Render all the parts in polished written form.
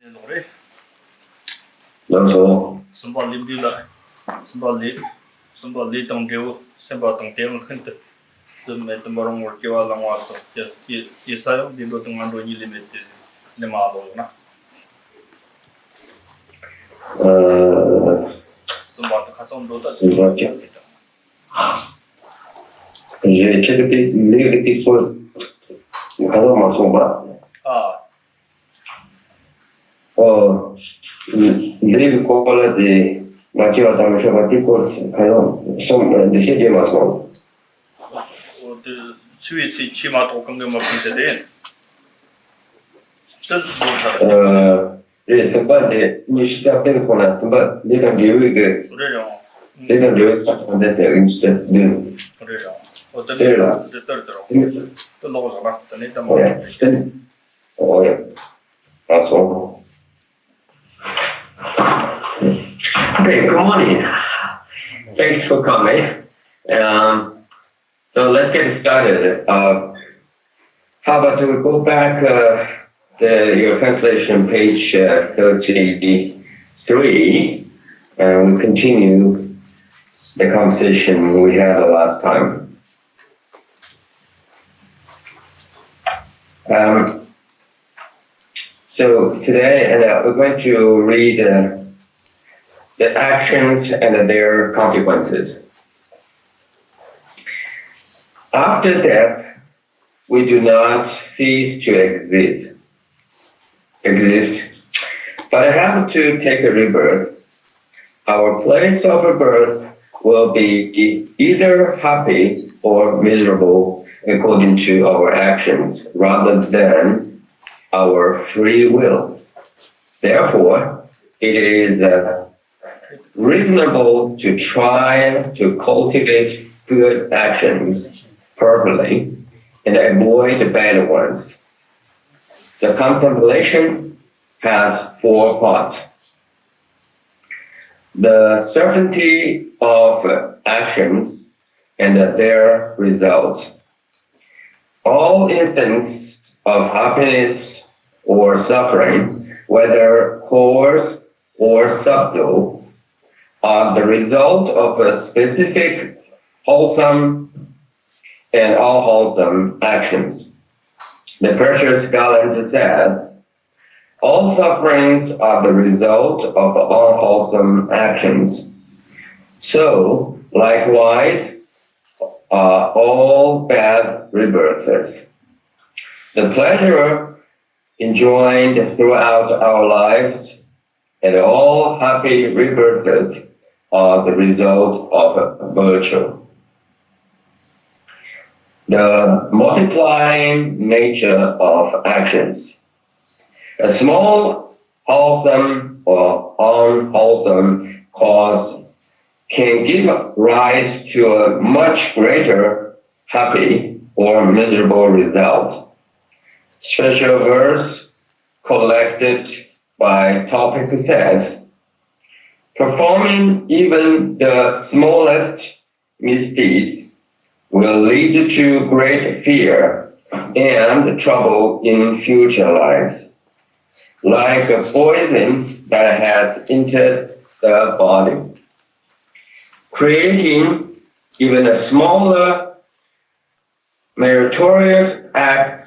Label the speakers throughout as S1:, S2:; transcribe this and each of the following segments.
S1: Lore,
S2: Lo
S1: sembal lim di la, sembal li tong dewa, sembal tong dewa kente, tu me tembarong work wa lang wa to, ya saya di lo tong ando ni limit ni malo na, sembal to kacang do ta,
S2: j'ai quelques petites choses. Alors, ma sombre.
S1: ah,
S2: Livre cola de Matilda também chama de cor. Alors, são de que mais não?
S1: 我的起码多跟个么平时的，真多差的，c'est
S2: pas des. Je t'appelle qu'on a. C'est pas des lieux que.
S1: 我这种，des
S2: lieux qui sont des
S1: 我这种，我等你这这种，都老实了，等你等么，
S2: Ouais. Awesome. Okay, good morning. Thanks for coming. So let's get started. How about we go back your translation page 33 and we continue the conversation we had last time. So today we're going to read the actions and their consequences. After death, we do not cease to exist, but have to take a rebirth. Our place of birth will be either happy or miserable according to our actions rather than our free will. Therefore, it is reasonable to try to cultivate good actions properly and avoid the bad ones. The contemplation has 4 parts. The certainty of actions and their results. All instances of happiness or suffering, whether coarse or subtle, are the result of a specific wholesome and unwholesome actions. The precious Gallant says, all sufferings are the result of unwholesome actions. So, likewise, are all bad rebirths. The pleasure enjoyed throughout our lives and all happy rebirths are the result of virtue. The multiplying nature of actions. A small wholesome or unwholesome cause can give rise to a much greater happy or miserable result. Special verse collected by topic says, performing even the smallest misdeeds will lead to great fear and trouble in future lives, like a poison that has entered the body. Creating even a smaller meritorious act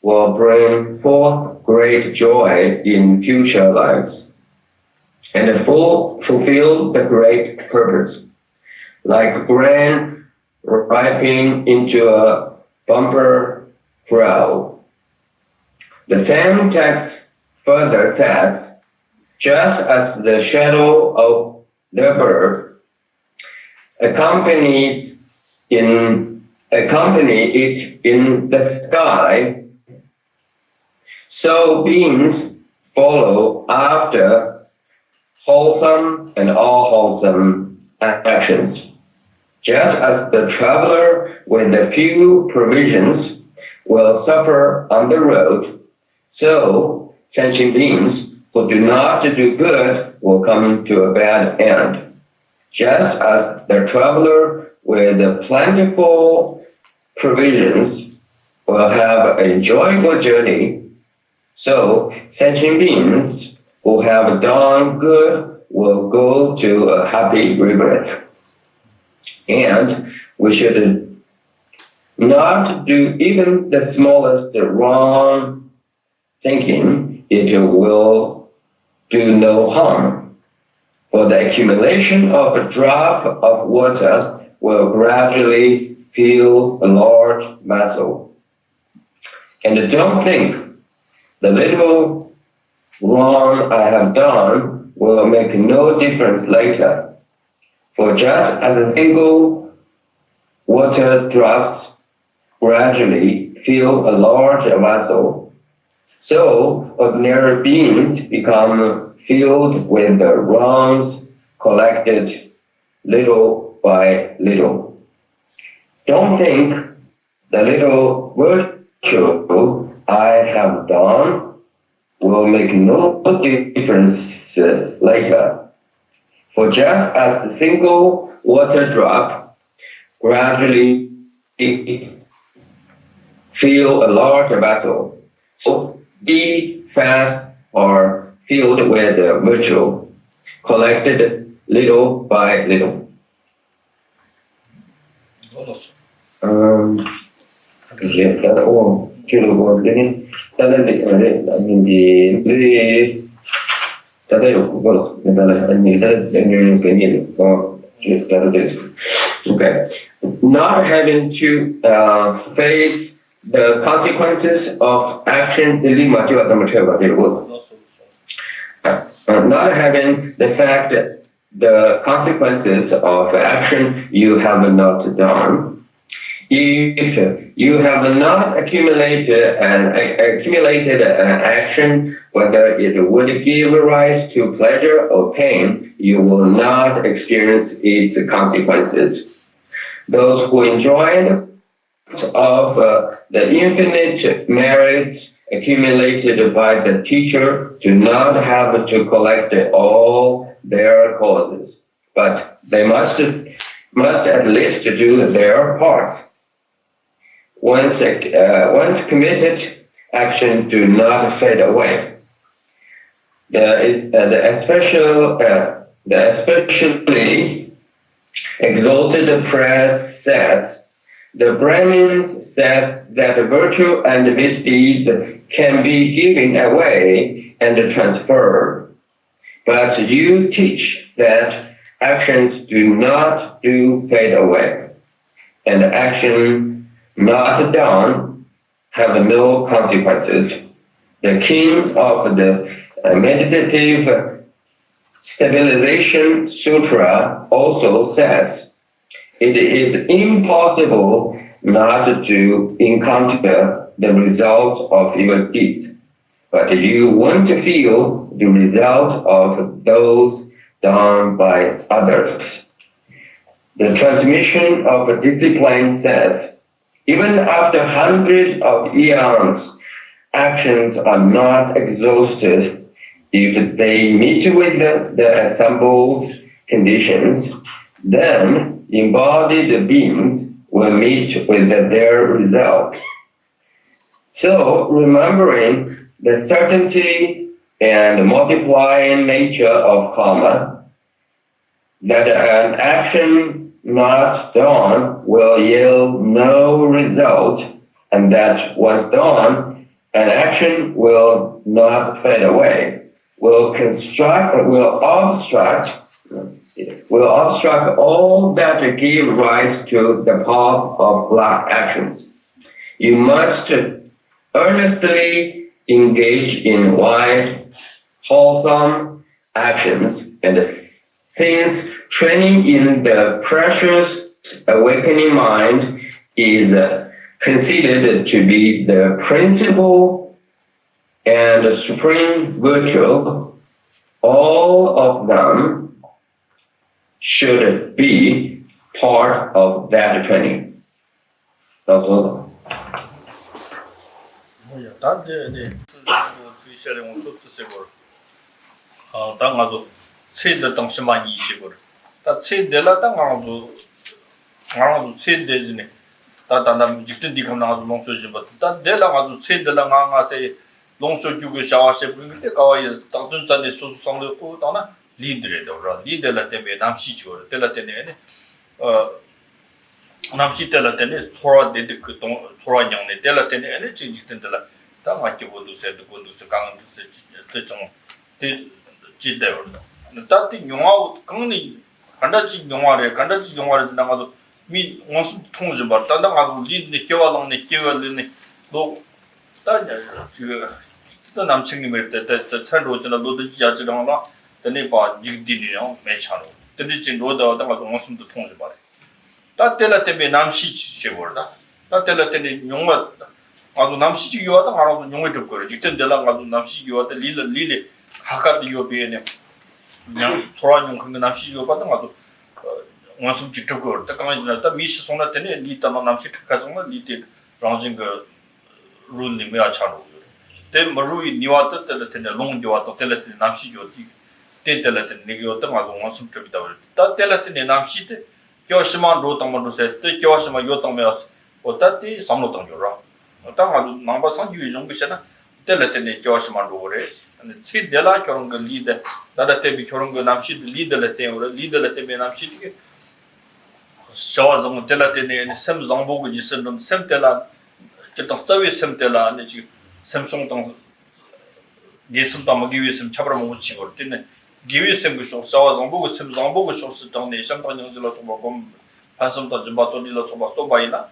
S2: will bring forth great joy in future lives and fulfill the great purpose, like grain ripening into a bumper grow. The same text further says, just as the shadow of the bird accompany it in the sky, so beings follow after wholesome and unwholesome actions. Just as the traveler with a few provisions will suffer on the road, so sentient beings who do not do good will come to a bad end. Just as the traveler with plentiful provisions will have an enjoyable journey, so Sentient beings who have done good will go to a happy rebirth. And we should not do even the smallest wrong thinking. It will do no harm. For the accumulation of a drop of water will gradually fill a large vessel. And don't think the little wrong I have done will make no difference later. For just as a single water drops gradually fill a large vessel, so ordinary beings become filled with the wrongs collected little by little. Don't think the little virtue I have done will make no difference later. For just as the single water drop gradually fill a large vessel, so be fast or filled with virtue, collected little by little. Okay. Not having to face the consequences of action dilemma, not having the fact that the consequences of action you have not done. If you have not accumulated an action, whether it would give rise to pleasure or pain, you will not experience its consequences. Those who enjoy of the infinite merits accumulated by the teacher do not have to collect all their causes, but they must at least do their part. Once committed, actions do not fade away. The especially exalted press says, the Brahmin says that virtue and misdeeds can be given away and transferred. But you teach that actions do not fade away, and action not done have no consequences. The king of the Meditative Stabilization Sutra also says, it is impossible not to encounter the results of your deeds, but you want to feel the results of those done by others. The transmission of discipline says, even after hundreds of eons, actions are not exhausted if they meet with the assembled conditions, then embodied beings will meet with their result. So, remembering the certainty and multiplying nature of karma, that an action not done will yield no result, and that once done, an action will not fade away, will obstruct all that give rise to the path of black actions. You must earnestly engage in wise, wholesome actions, and since training in the precious awakening mind is considered to be the principal and supreme virtue, all of them should be part of that training. That's all.
S1: 롱쇼 주고 샤와셰 부르는데 가와이 당돈 잔에 소수 상도 보다나 리드래더라 리드라 때문에 남시 지고 때라 때문에 남시 때라 때문에 소라 데드 그동 소라 양네 때라 때문에 지직된다 다 맞게 보도 세도 보도서 강은 뜻정 데 지대버다 나한테 영화 강니 간다지 영화래 나가도 미 원수 통지 봐 단단하고 리드네 겨와랑네 겨와르네 너 따냐 지금 또 남친님을 때 차로잖아 너도 지하지랑라 근데 봐 지디니요 매차로 근데 지금 너도 나가도 원수도 통지 봐 따때라 때문에 남시 지셔버다 따때라 때문에 영화 아주 남시 요하다 알아서 용을 줄 거를 직전 대랑 가도 남시 요하다 리리 하가도 요비에네 그냥 소라용 그 남시 요 받은 가도 원수 직접 거 딱강이나 미시 손나 때네 리타나 남시 특가정나 리티 랑진 그 룰니 메아 차로 때 머루이 니와다 때네 롱요와다 때네 남시 요티 때때네 니요다 가도 원수 접이다 다 때네 남시 때 교시만 로당만로세 때 교시만 요당메 어따티 삼로당요라 어따가도 남바상 유정부시나 때레테네 교시만 로래 근데 치델라 그런 거 리더 나다테비 그런 거 남시 리더레 때오라 리더레 때비 남시 샤와정 때라테네 샘정보고 지선은 샘텔라 저도 저위 샘텔라 아니 지금 샘송당 예습도 뭐 기위심 잡으러 못 치고 때네 기위심 그 샤와정보고 샘정보고 쇼스 당내 상당량질러서 뭐 한숨도 좀 봐줘질러서 뭐 쏘바이나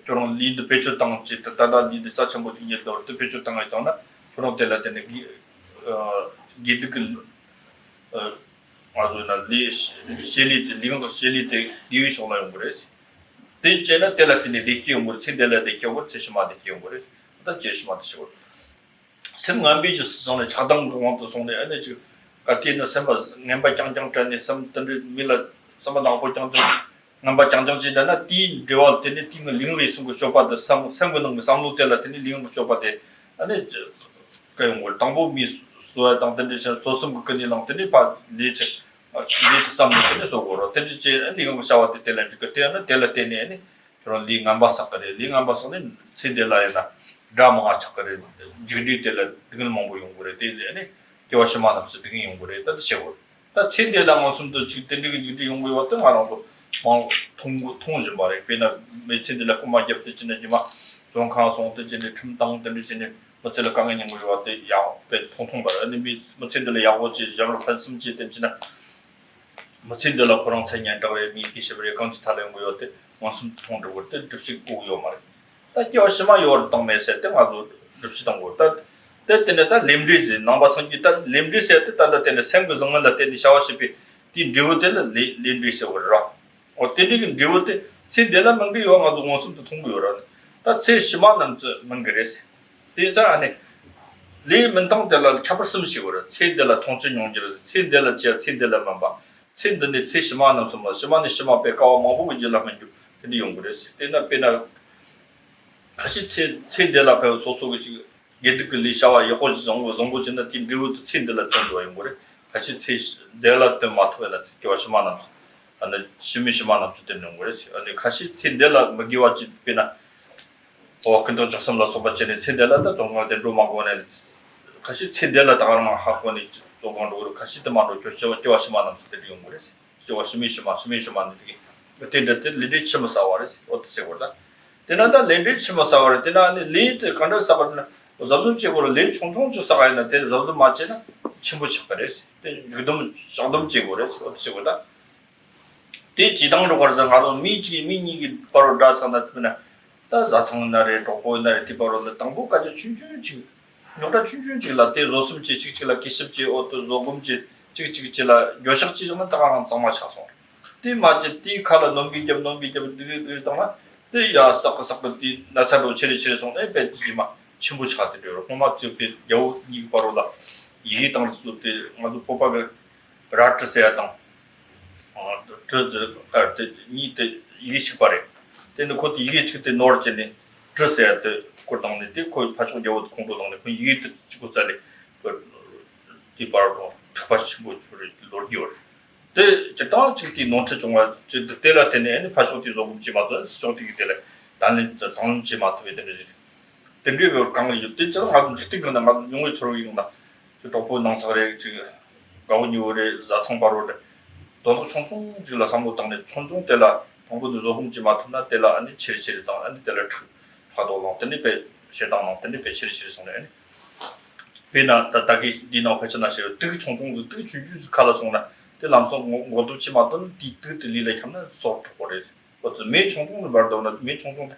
S1: 그런 리드 배출 땅 짓다다 리드 사천 뭐 중에도 또 배출 땅을 있잖아 그런 때라테네 기득을 아주나 리실리 리가 실리 디위션을 그래서 대체나 tellatini dekiumur chendela dekiumur cheshma dekiumur da cheshma dekiumur sem ngambi jis sone chadang gong to sone ane ji katina sem ngamba changjang chane sem tan mila sama na ho chang ngamba changjang ji na ti dewa tene ti ling ri sung chopa de sam nang samlu tellatini ling chopa de ane kayong wol tangbo mi so tang tan ji so sum ko ni lang tene pa le che 리 samne tene so goro tenji che ling shawa te telan ji kete na telatene ne ron ling amba sakare ling amba sone sindela ena drama ha chakare jidi tela digin mongbo yung gore te ne kyawashima namse digin yung gore ta shego ta sindela mosumdo ji tenji jidi yung go wa ta ngaro 뭐 통지 말에 배나 매체들라 꼬마 잡대 지내지마 종강 송때 지내 춤당 들리 지내 뭐들 강에 있는 거 왔대 야배 통통 봐라 아니 뭐체들 야고지 점을 판심지 된지나 뭐체들라 그런 생년다고 미 기시버리 강지 타는 거 왔대 원숨 통도 볼때 접시 고요 말 딱여시마 요 동매세 때 가도 접시던 거다 때때는 다 림디지 넘버 선기다 림디세 때 따다 때는 생부정을 때니 샤워시피 디 디오텔 림디세 오라 어때든 디오테 세 데라 망게 요가도 원숨도 통고요라 다제 심한은 망게레스 대자 안에 리 men당들라 카버스미시고라 세데라 통치 용지를 세데라 제 세데라만 봐 세데네 제 심한은 뭐 심한이 심한에 가와 마보고 질라면 주 근데 용그레스 대나 배나 같이 세데라 배 소소게 지금 예득리 샤와 여고지 정보 진다 팀디오도 세데라 통도 용거래 같이 세데라 때 마토에라 교와시만은 안에 심미심만 없었던 거지. 아니 같이 텐델라 먹이와지 비나 근처 적성라 소바체네 텐델라다 정말된 로마고네 같이 텐델라 다가는 학원이 조금도 같이 때만도 교와시만 없었던 거지. 교와시미시만 되게 그때한테 리디치마 사와르지 어떻게 거다. 되나다 리디치마 사와르 되나 아니 리드 컨더 사바나 잡음적으로 리 총총 주사가이나 되 잡음 맞지나 친구 척거래지. 지금 잡음적으로 어떻게 거다. 대 지당으로 걸어서 가도 미니기 바로 다산다면 다 자창나래 도고나래 디바로 당고까지 춘춘지 노다 춘춘지라 대 조심지 직직라 기습지 어또 조금지 직직지라 요식지 좀 다가는 정말 차서 대 맞지 디 칼로 넘기점 들다나 대 야삭삭디 나차로 치리치리송 에베지마 친구치 같더요 고맙지 여 바로다 이 당수 때 아주 뽑아가 라트세야 당 니데 이리식 바래. 근데 그것도 이게 지금 노르체네. 드세야 돼. 고당네. 거기 파쇼 여도 공도당네. 그 이게 지고 살래. 그 디바로 특파시 뭐 로디오. 데 저다 지금 노트 정말 저 때라테네 파쇼 디조 묵지 맞아. 스정티기 때래. 나는 저 당지 맞게 되는지. 땡겨고 강을 유대 저 아주 직등거나 막 용의 처럼 이건다. 저 도보 농사래 지금 가운요래 자청바로래 돈도 총총 지라 삼고 땅에 총총 때라 동부도 조금지 맡나 때라 아니 치리치리 땅 아니 때라 파도로 때니 배 세당로 때니 배 치리치리 손에 배나 따다기 디노 회전하시고 되게 총총도 되게 주주 칼라 손나 때 남성 모두 치 맡던 뒤뜨리래 참나 소트 거래 어저 매 총총을 말도나 매 총총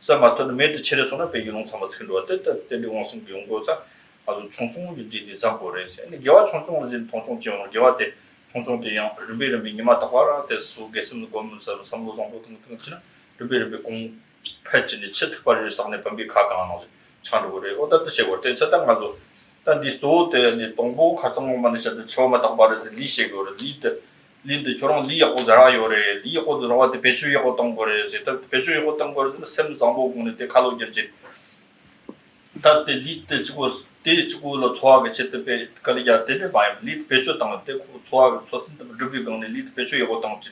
S1: 사마토는 매드 치레소나 배기농 삼아 치료 때때 원성 비용고자 아주 총총을 이제 잡고래서 근데 개와 총총을 이제 통총 지원을 개와때 총총대양 르베르 미니마타 과라 데스 게스는 검사 삼고 정도 등등치나 르베르 공 패치니 치트바를 상내 범비 가강하는 차로 그래 어떤 뜻이고 대처당 가도 단디 소대 니 동보 가정만 해서 처음 딱 말해서 리시고 리드 결혼 리하고 자라요래 리하고 들어와대 배추하고 어떤 거래 제가 배추하고 어떤 거를 샘 상보군에 때 칼로지지 다때 리드 주고 때 주고로 좋아하게 제때 배 걸리야 때를 봐요 리드 배추 땅 때 좋아하게 좋던데 루비병네 리드 배추하고 어떤 거지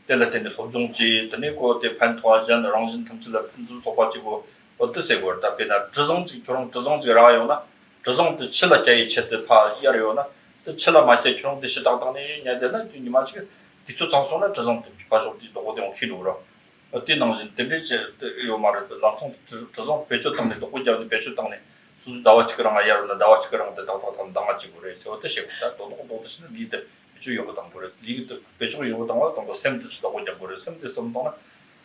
S1: 때라때 소중지 때네고 때 판토아전 랑진 탐질라 좀 소바지고 어떠세 거다 배다 저정지 결혼 저정지라요나 저정도 칠라게 제때 파 이야요나 또 칠라 맞게 결혼 대시 당당네 냐데나 니마치 디초 장소나 저정도 비파적디 도고데 키로라 어때 나오진 때리지 요 말을 남성 저정 배추 땅네 또 고자는 배추 땅네 수수 나와치 그랑 아야로나 나와치 그랑 다다다 당하지 그래서 어떠시 거다 또 어떠시는 리드 배추 요거 당 그래 리드 배추 요거 당와 또 샘드스 또 고자 그래 샘드스 썸도나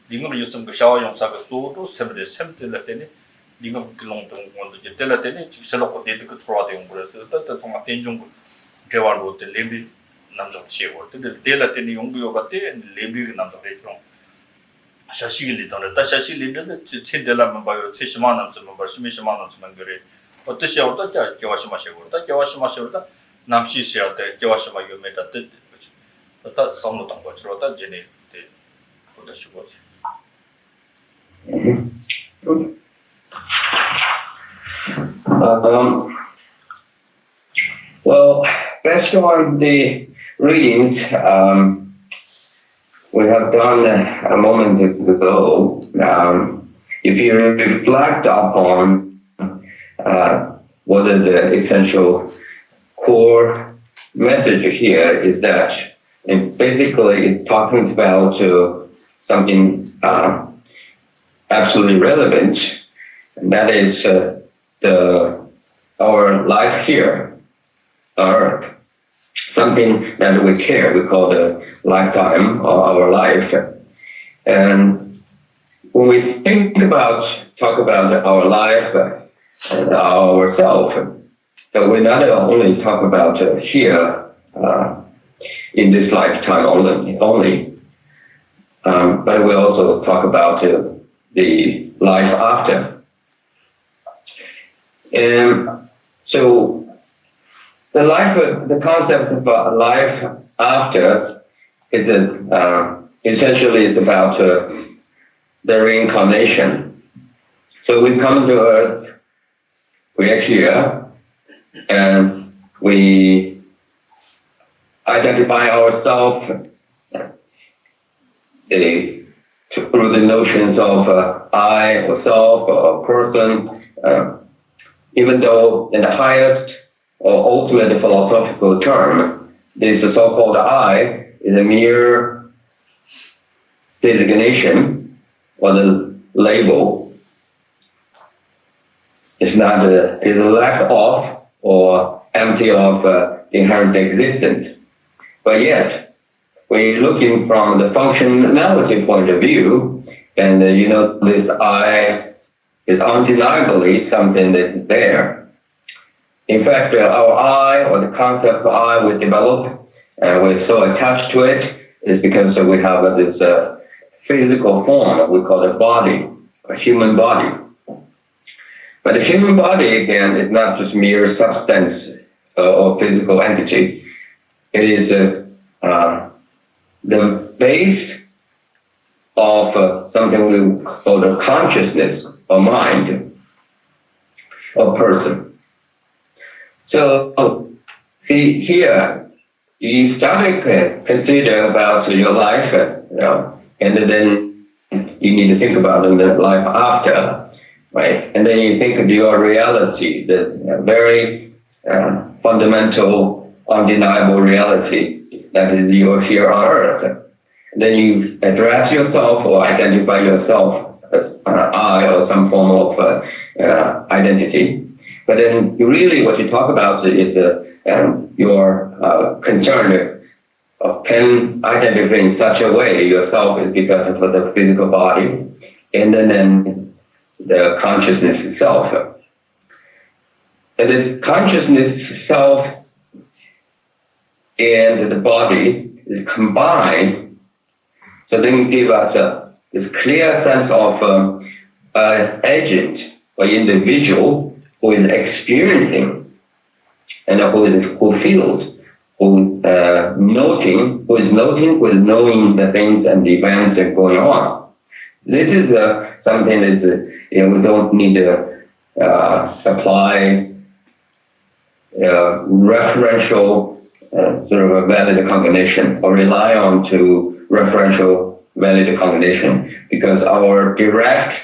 S1: 링을 요즘 그 샤워 용사가 소도 샘들 때니 링을 글롱동 원도 이제 때라 때니 직설로 데이트 그 들어와 되는 그래서 또 정말 대중 제와로 때 레비 남자 치고 근데 때라 때니 용도요가 때 레비 남자 그런 샤시길이 더는 다 샤시리는데 친데라만 봐요 70만 남스만 봐 10만 남스만 그래 어떻게 어떻게 교와시마시고 다 교와시마시고 다 남시시야 때 교와시마 요메다 때 다 성노당 거처럼 다 제네 때 어떠시고
S2: Well, based on the readings we have done a moment ago, if you reflect upon what is the essential core message here is that basically it's talking about something absolutely relevant, and that is our life here, or something that we care. We call the lifetime of our life. And when we talk about our life and ourselves, so we not only talk about here in this lifetime only, but we also talk about the life after. And so the concept of life after is essentially is about the reincarnation. So we come to Earth, we are here, and we identify ourselves through the notions of I or self or person, even though in the highest or ultimate philosophical term, this so-called I is a mere designation or the label. It's not is a lack of or empty of inherent existence. But yet, when you're looking from the functionality point of view, and this I is undeniably something that is there. In fact, our I, or the concept of I we develop, and we're so attached to it, is because we have this physical form we call the body, a human body. But the human body, again, is not just mere substance or physical entity. It is the base of something we call the consciousness or mind or person. So, see here, you start to consider about your life, and then you need to think about the life after. right? And then you think of your reality, the very fundamental, undeniable reality that is you're here on Earth. Then you address yourself or identify yourself as I or some form of identity. But then really what you talk about is your concern of can identify in such a way yourself is because of the physical body, and then the consciousness itself. And this consciousness itself and the body is combined, so then give us this clear sense of an agent or individual who is experiencing and who feels, who is noting, who is knowing the things and the events that are going on. This is something that we don't need to apply referential sort of a valid cognition or rely on to referential valid cognition, because our direct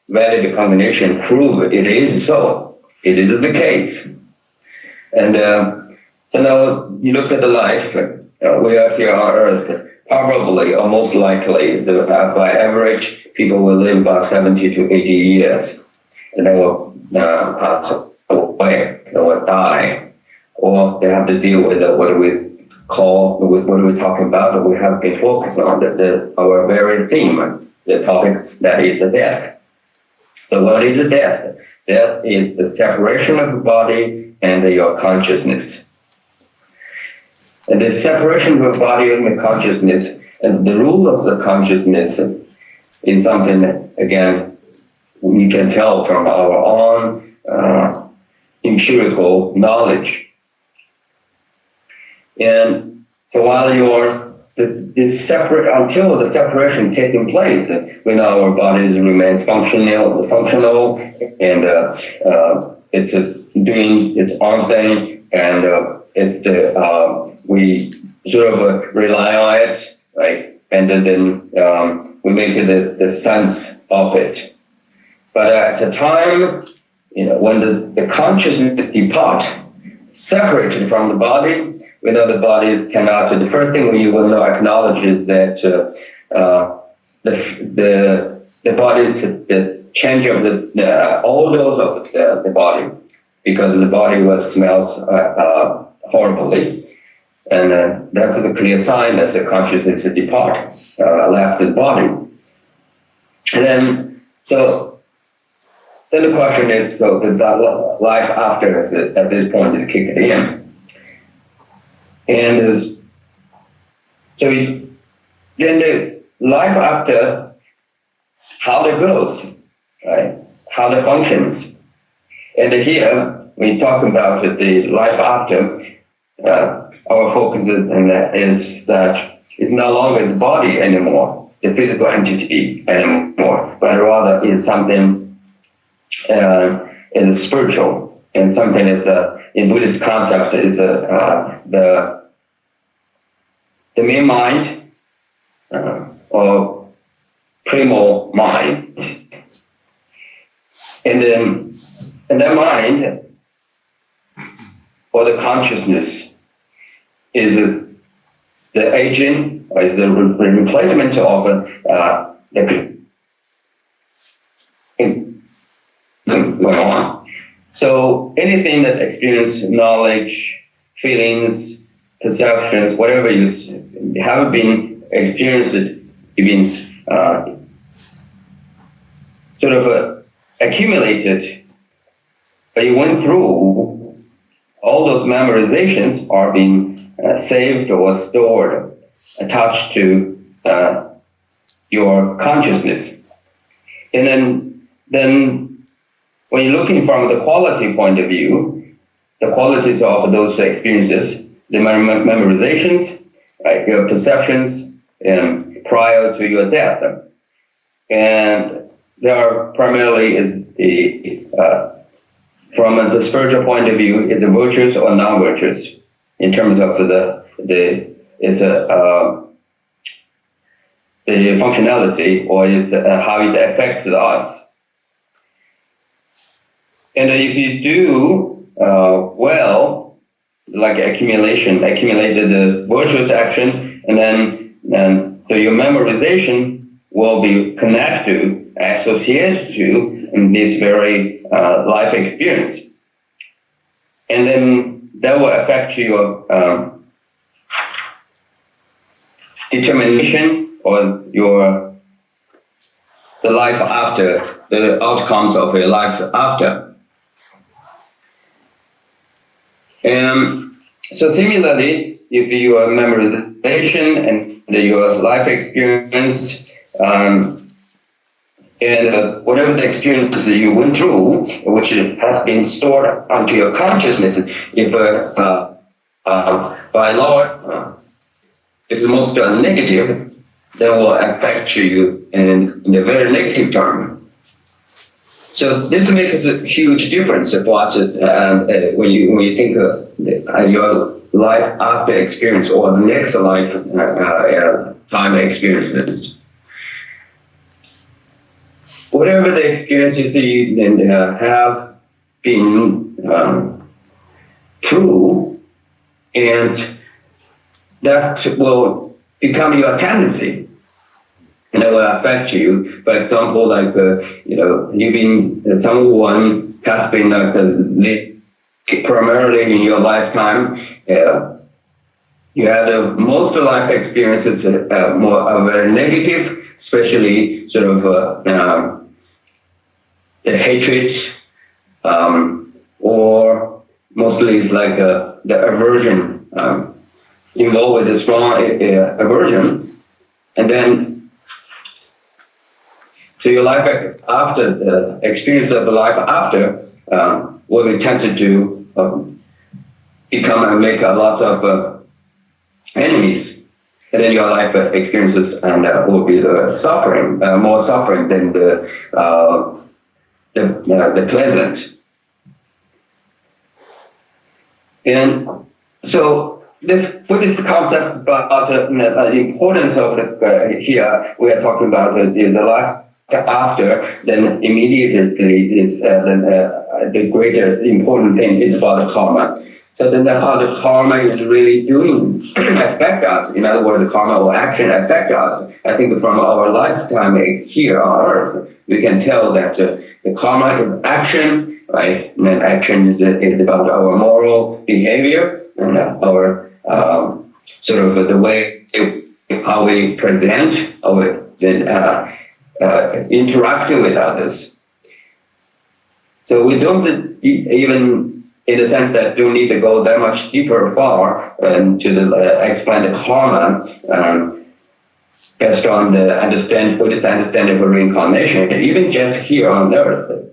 S2: valid cognition proves it is so. It is the case. And so now you look at the life, we are here on Earth, probably or most likely, by average, people will live about 70 to 80 years, and they will pass away, they will die, or they have to deal with what we talking about, we have been focused on, our very theme, the topic that is the death. So what is the death? Death is the separation of the body and your consciousness. And the separation of the body and the consciousness, and the rule of the consciousness is something that, again, we can tell from our own empirical knowledge. And so while until the separation taking place, when our bodies remain functional, and it's doing its own thing, and we sort of rely on it, right? And then we make the sense of it. But at the time, when the consciousness departs, separated from the body, we know the body cannot. The first thing we will acknowledge is that the body is the change of the odors of the body, because the body smells horribly, and that's a clear sign that the consciousness left the body. And then the question is, so the life after at this point is kicked in. And so then the life after, how it goes, right? How it functions. And here, we talk about the life after, our focus is that it's no longer the body anymore, the physical entity anymore, but rather is something is spiritual, and something is in Buddhist concept is the main mind or primal mind, and then that mind or the consciousness is the agent or is the replacement of the going on. So anything that experience, knowledge, feelings, perceptions, whatever you have been experienced, you've been sort of accumulated, but you went through, all those memorizations are being saved or stored, attached to your consciousness. And then when you're looking from the quality point of view, the qualities of those experiences, the memorizations, right, your perceptions prior to your death. And they are primarily from the spiritual point of view, is the virtuous or non-virtuous in terms of the functionality, or is how it affects us. And if you do well, like accumulated the virtuous action, and then so your memorization will be connected to, associated to in this very life experience. And then that will affect your determination or the life after, the outcomes of your life after. So similarly, if your memorization and your life experience and whatever the experiences you went through, which has been stored onto your consciousness, if by law is most negative, that will affect you in a very negative term. So this makes a huge difference for us when you think your life after experience or the next life time experiences. Whatever the experiences you have been through, and that will become your tendency, and it will affect you. For example, like you've been someone has been primarily in your lifetime. You had most life experiences more very negative, especially sort of the hatred, or mostly it's like the aversion, involved with a strong aversion, and then so your life after the experience of the life after will be tempted to become and make a lot of enemies, and then your life experiences and will be the suffering, more suffering than the pleasant. And so for this concept about the importance of here we are talking about the life after, then immediately is the greater important thing is about the karma. So then how the karma is really doing affect us. In other words, the karma or action affect us. I think from our lifetime here on earth, we can tell that the karma is action, right? And then action is about our moral behavior and our sort of the way how we present our interacting with others. So we don't even, in the sense that don't need to go that much deeper far to explain the karma based on the Buddhist understanding of reincarnation. Even just here on earth,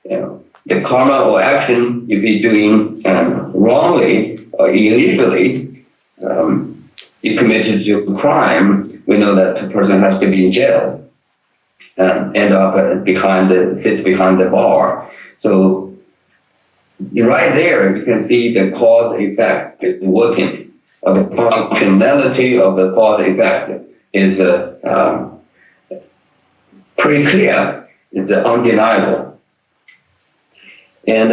S2: the karma or action you be doing wrongly or illegally, you committed a crime, we know that the person has to be in jail and end up sits behind the bar. So right there, you can see the cause-effect is working. The functionality of the cause-effect is pretty clear, it's undeniable. And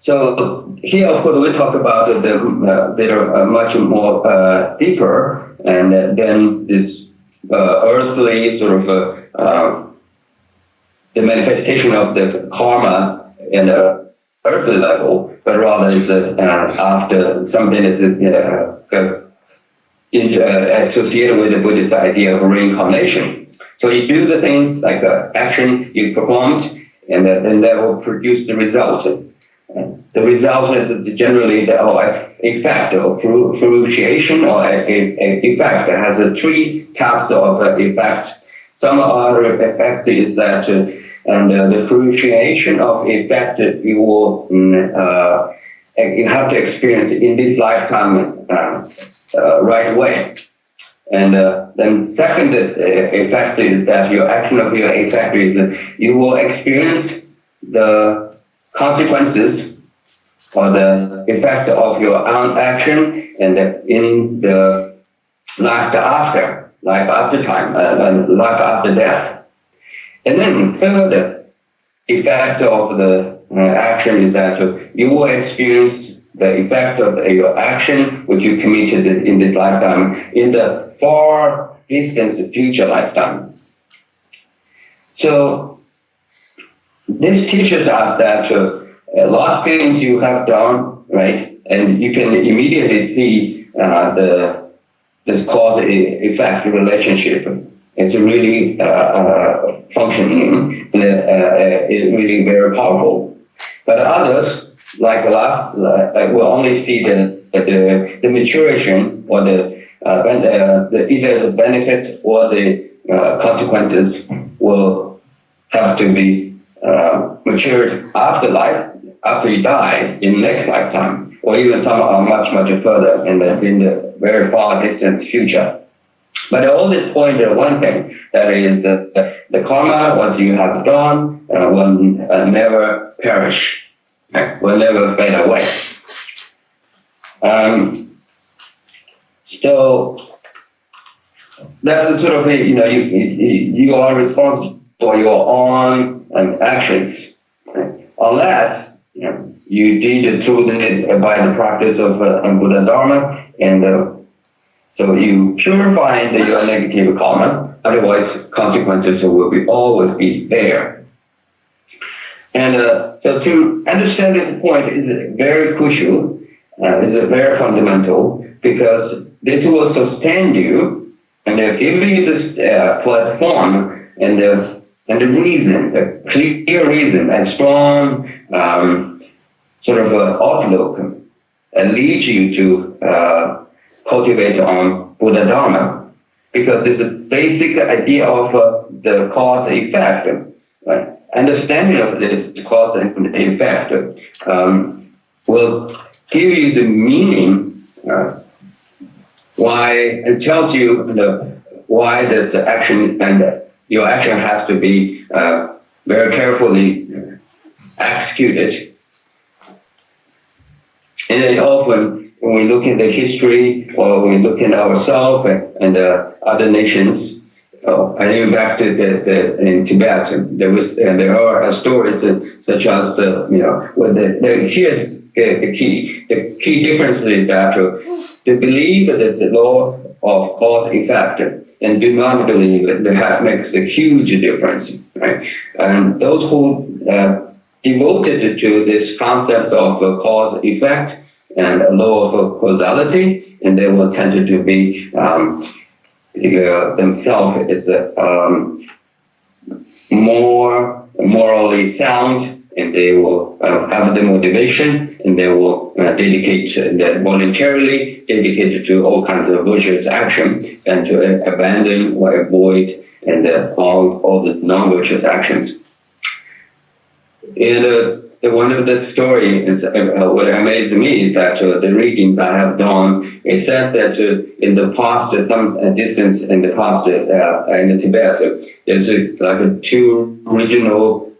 S2: so here, of course, we talk about that are much more deeper, and then this earthly sort of the manifestation of the karma in the earthly level, but rather is after something is associated with the Buddhist idea of reincarnation. So you do the things like action you performed, and then that will produce the result. The result is generally the effect or fruition or effect. It has three types of effects. Some other effect is that, and the fruition of effect you will you have to experience in this lifetime right away. And then second effect is that your action of your effect is you will experience the consequences or the effect of your own action and in the life after time, and life after death. And then third effect of the action is that you will experience the effect of your action, which you committed in this lifetime, in the far distant future lifetime. So this teaches us that a lot of things you have done, right, and you can immediately see this cause-effect relationship. It's really functioning, and it's really very powerful. But others, like will only see the maturation or either the benefits or the consequences will have to be matured after you die in the next lifetime, or even some are much further in the very far distant future. But I always point to one thing, that is the karma, what you have done, will never perish, will never fade away. So that's sort of you are responsible for your own actions, unless you did it through by the practice of Buddha Dharma, and so you purify your negative karma. Otherwise, consequences will always be there. And so to understand this point is very crucial, is very fundamental, because this will sustain you and give you this platform and the reason, the clear reason and strong sort of outlook leads you to cultivate on Buddha Dharma, because this is basic idea of the cause effect. Right? Understanding of this cause and effect will give you the meaning why, and tells you why this action and your action has to be very carefully executed. And then often, when we look in the history, or when we look in ourselves and other nations, I think back to in Tibet, there are stories such as here's the key difference is that to believe that the law of cause effect and do not believe it makes a huge difference, right? And those who devoted to this concept of cause effect and a law of causality, and they will tend to be themselves is more morally sound, and they will have the motivation, and they will voluntarily dedicate to all kinds of virtuous action, and to abandon or avoid and all the non-virtuous actions. And one of the stories, what amazed me is that the readings I have done, it says that in the past, some distance in the past, in Tibet, there's two regional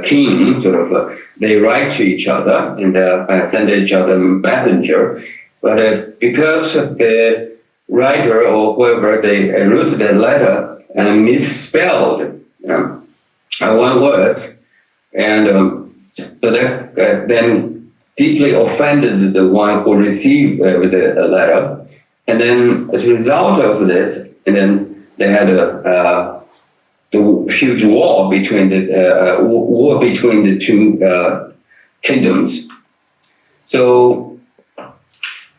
S2: kings, sort of, they write to each other and send each other messenger, but because the writer or whoever, they wrote the letter and misspelled one word, and so that then deeply offended the one who received the letter, and then as a result of this, and then they had the huge war between the two kingdoms. So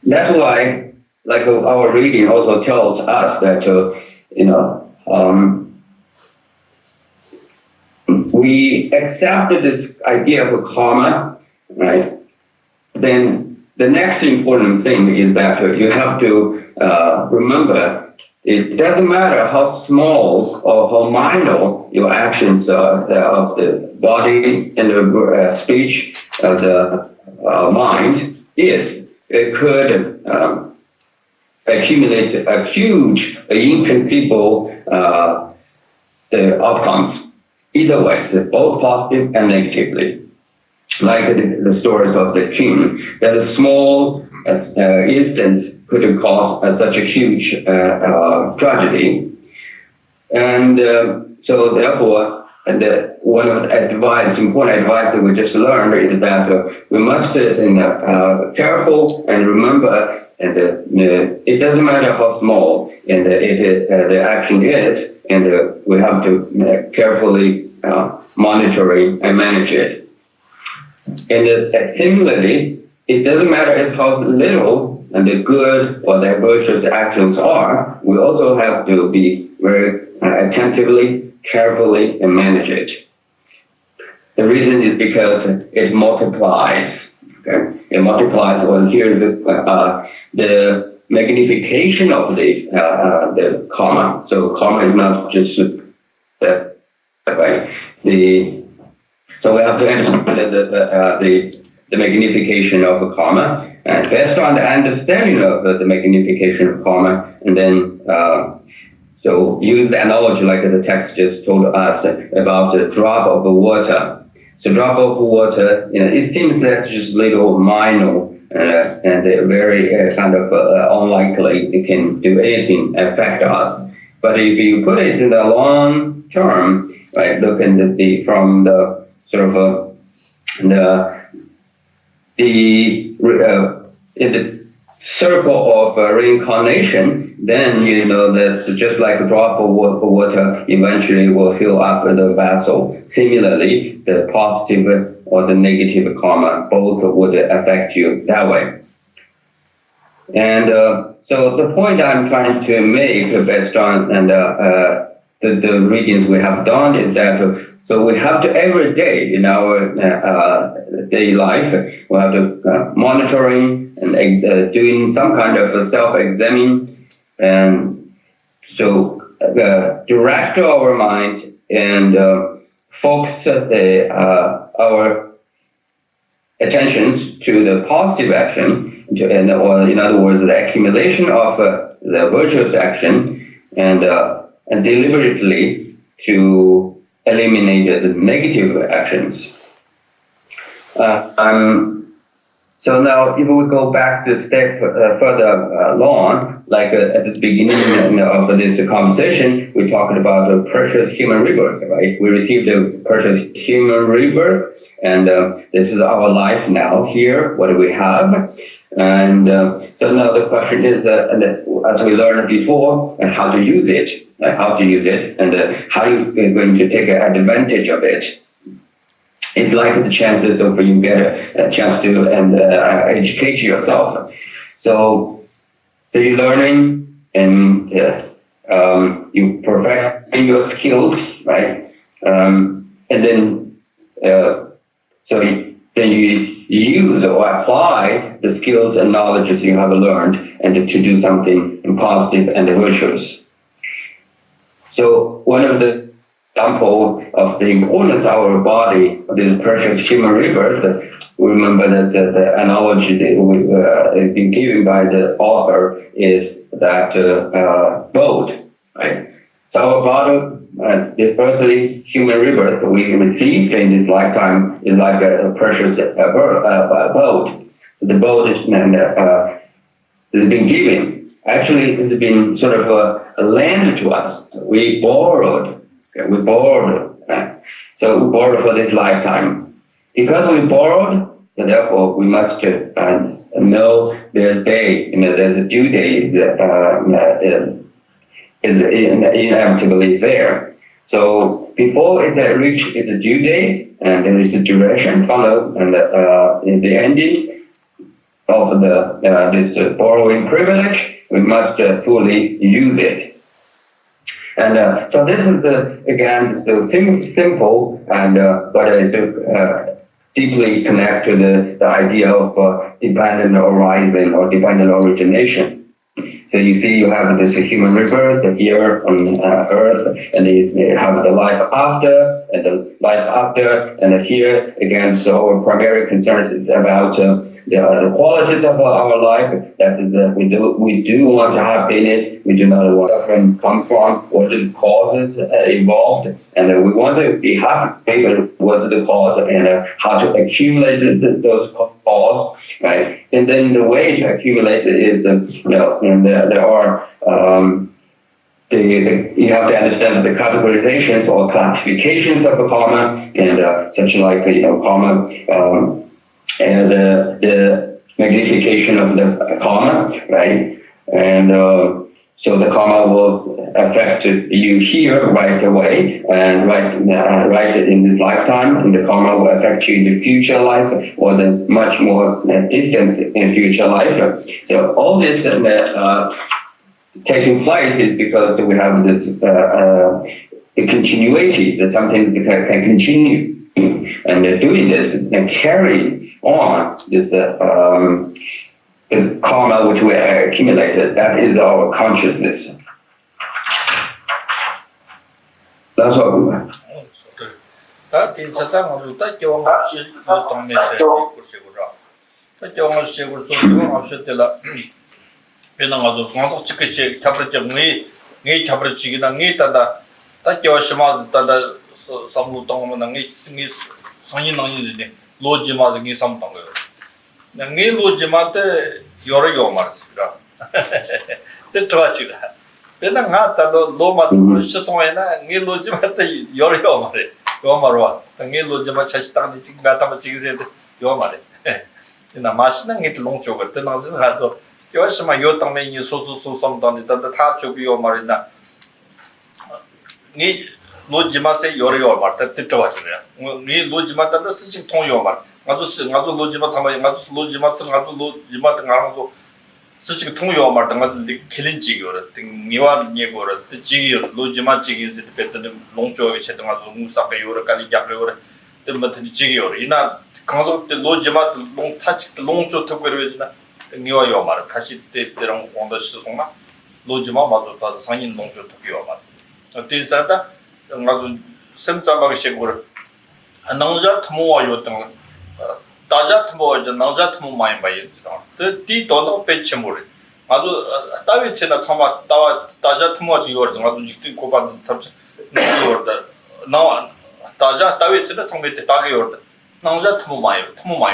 S2: that's why, like our reading also tells us that we accepted this idea of karma, right? Then the next important thing is that you have to remember, it doesn't matter how small or how minor your actions are of the body and the speech of the mind is. It could accumulate a huge, inconceivable outcomes. Either way, both positive and negatively. Like the stories of the king, that a small instance could have caused such a huge tragedy. And so therefore, one of the important advice that we just learned is that we must be careful and remember, and it doesn't matter how small and the action is, and we have to carefully monitor it and manage it. And similarly, it doesn't matter how little and the good or the virtuous actions are, we also have to be very attentively, carefully, and manage it. The reason is because it multiplies. Okay? It multiplies. Well, here the magnification of the karma. So karma is not just that way. So we have to understand the magnification of the karma, and based on the understanding of the magnification of karma, and then so use the analogy like the text just told us about the drop of the water. So drop of water, it seems that's just little minor and very kind of unlikely it can do anything affect us. But if you put it in the long term, right, look at from the sort of in the circle of reincarnation, then that just like a drop of water eventually will fill up the vessel. Similarly, the positive or the negative karma both would affect you that way. And so the point I'm trying to make based on the readings we have done is that so we have to every day in our daily life, we have to monitoring and doing some kind of self-examining, and so direct our mind and focus our attentions to the positive action, or in other words, the accumulation of the virtuous action, and deliberately to eliminate the negative actions. So now, if we go back to step further along, like at the beginning of this conversation, we talked about the precious human rebirth, right? We received a precious human rebirth, and this is our life now here. What do we have? And so now the question is, as we learned before, how to use it. How to use it, and how you're going to take advantage of it. It's like the chances of you get a chance to educate yourself. So you're learning and you perfect your skills, right? And then then you use or apply the skills and knowledges you have learned, and to do something positive and virtuous. So one of the examples of the importance of our body, this precious human rebirth, we remember that the analogy that has been given by the author is that boat, right? So our body, especially human rebirth, we received in this lifetime is like a precious boat. The boat is been given. Actually, it's been sort of lent to us. We borrowed. Okay? We borrowed. Right? So we borrowed for this lifetime. Because we borrowed, so therefore we must know there's day, there's a due date is inevitably there. So before it reaches its due date, and there is a duration followed, and in the ending of this borrowing privilege, we must fully use it. And so this is, again, so simple, and but it's deeply connected to the idea of dependent arising or dependent origination. So you see, you have this human rebirth here on Earth, and you have the life after, and the life after, and here again. So our primary concern is about the qualities of our life. That is, we do want to have happiness. We do not want suffering come from. What are the causes involved, and we want to be happy. But what are the cause, and how to accumulate those causes, right? And then the way to accumulate it is, and there are you have to understand the categorizations or classifications of a comma and such like comma and the magnification of the comma, right? And so the comma will affect you here right away and right in this lifetime, and the comma will affect you in the future life or the much more distant in future life. So all this taking place is because we have this continuity, that something can continue, and doing this and carry on this the karma which we accumulated. That is our consciousness. That's what we want.
S1: 다 진짜다 모두다 경험 없이 동네에서 kursi고라. 다 경험 없이 kurso 경험 없이 때라. 배낭아도 공사 찍듯이 잡을지 네 잡을지기다 네 따다 다 겨시마 따다 삼루 동문은 네 상인낭이지 로지마도 네 삼동 거요. 네 로지마때 여러 요 말스라. 때 좋아지라. 배낭아 따도 로마도 시송에나 네 로지마때 여러 요 말에. 요 말와 네 로지마 차시당이 지금 같아면 지금세도 요 말에. 나 마시는 게 롱쪽을 때나서 가도 为什么有当面你说什么东西，但是他就比我们呢？你逻辑嘛是有的有嘛，但这话是的。你逻辑嘛，但是事情通有嘛，俺逻辑嘛，他们俺逻辑嘛，俺说事情通有嘛，但俺killing几个了，等你话你个了，几个逻辑嘛几个是别的弄做一些，等俺说木啥个有了，干你讲有了，等么的几个有了，伊那刚说的逻辑嘛，弄他弄做特别的是呢。 니와 요말 다시 때랑 온다 시송나 로지마 맞도 다 상인 농조 특이 요말 어디서다 나도 샘자마게 시고를 나자 터모와 요던 다자 터모 이제 나자 터모 많이 봐요 그 돈도 배치 모래 아주 따위치나 참아 다자 터모지 요르 아주 직도 고반 탑 요르다 나와 다자 따위치나 참베 따게 요르다 나자 터모 많이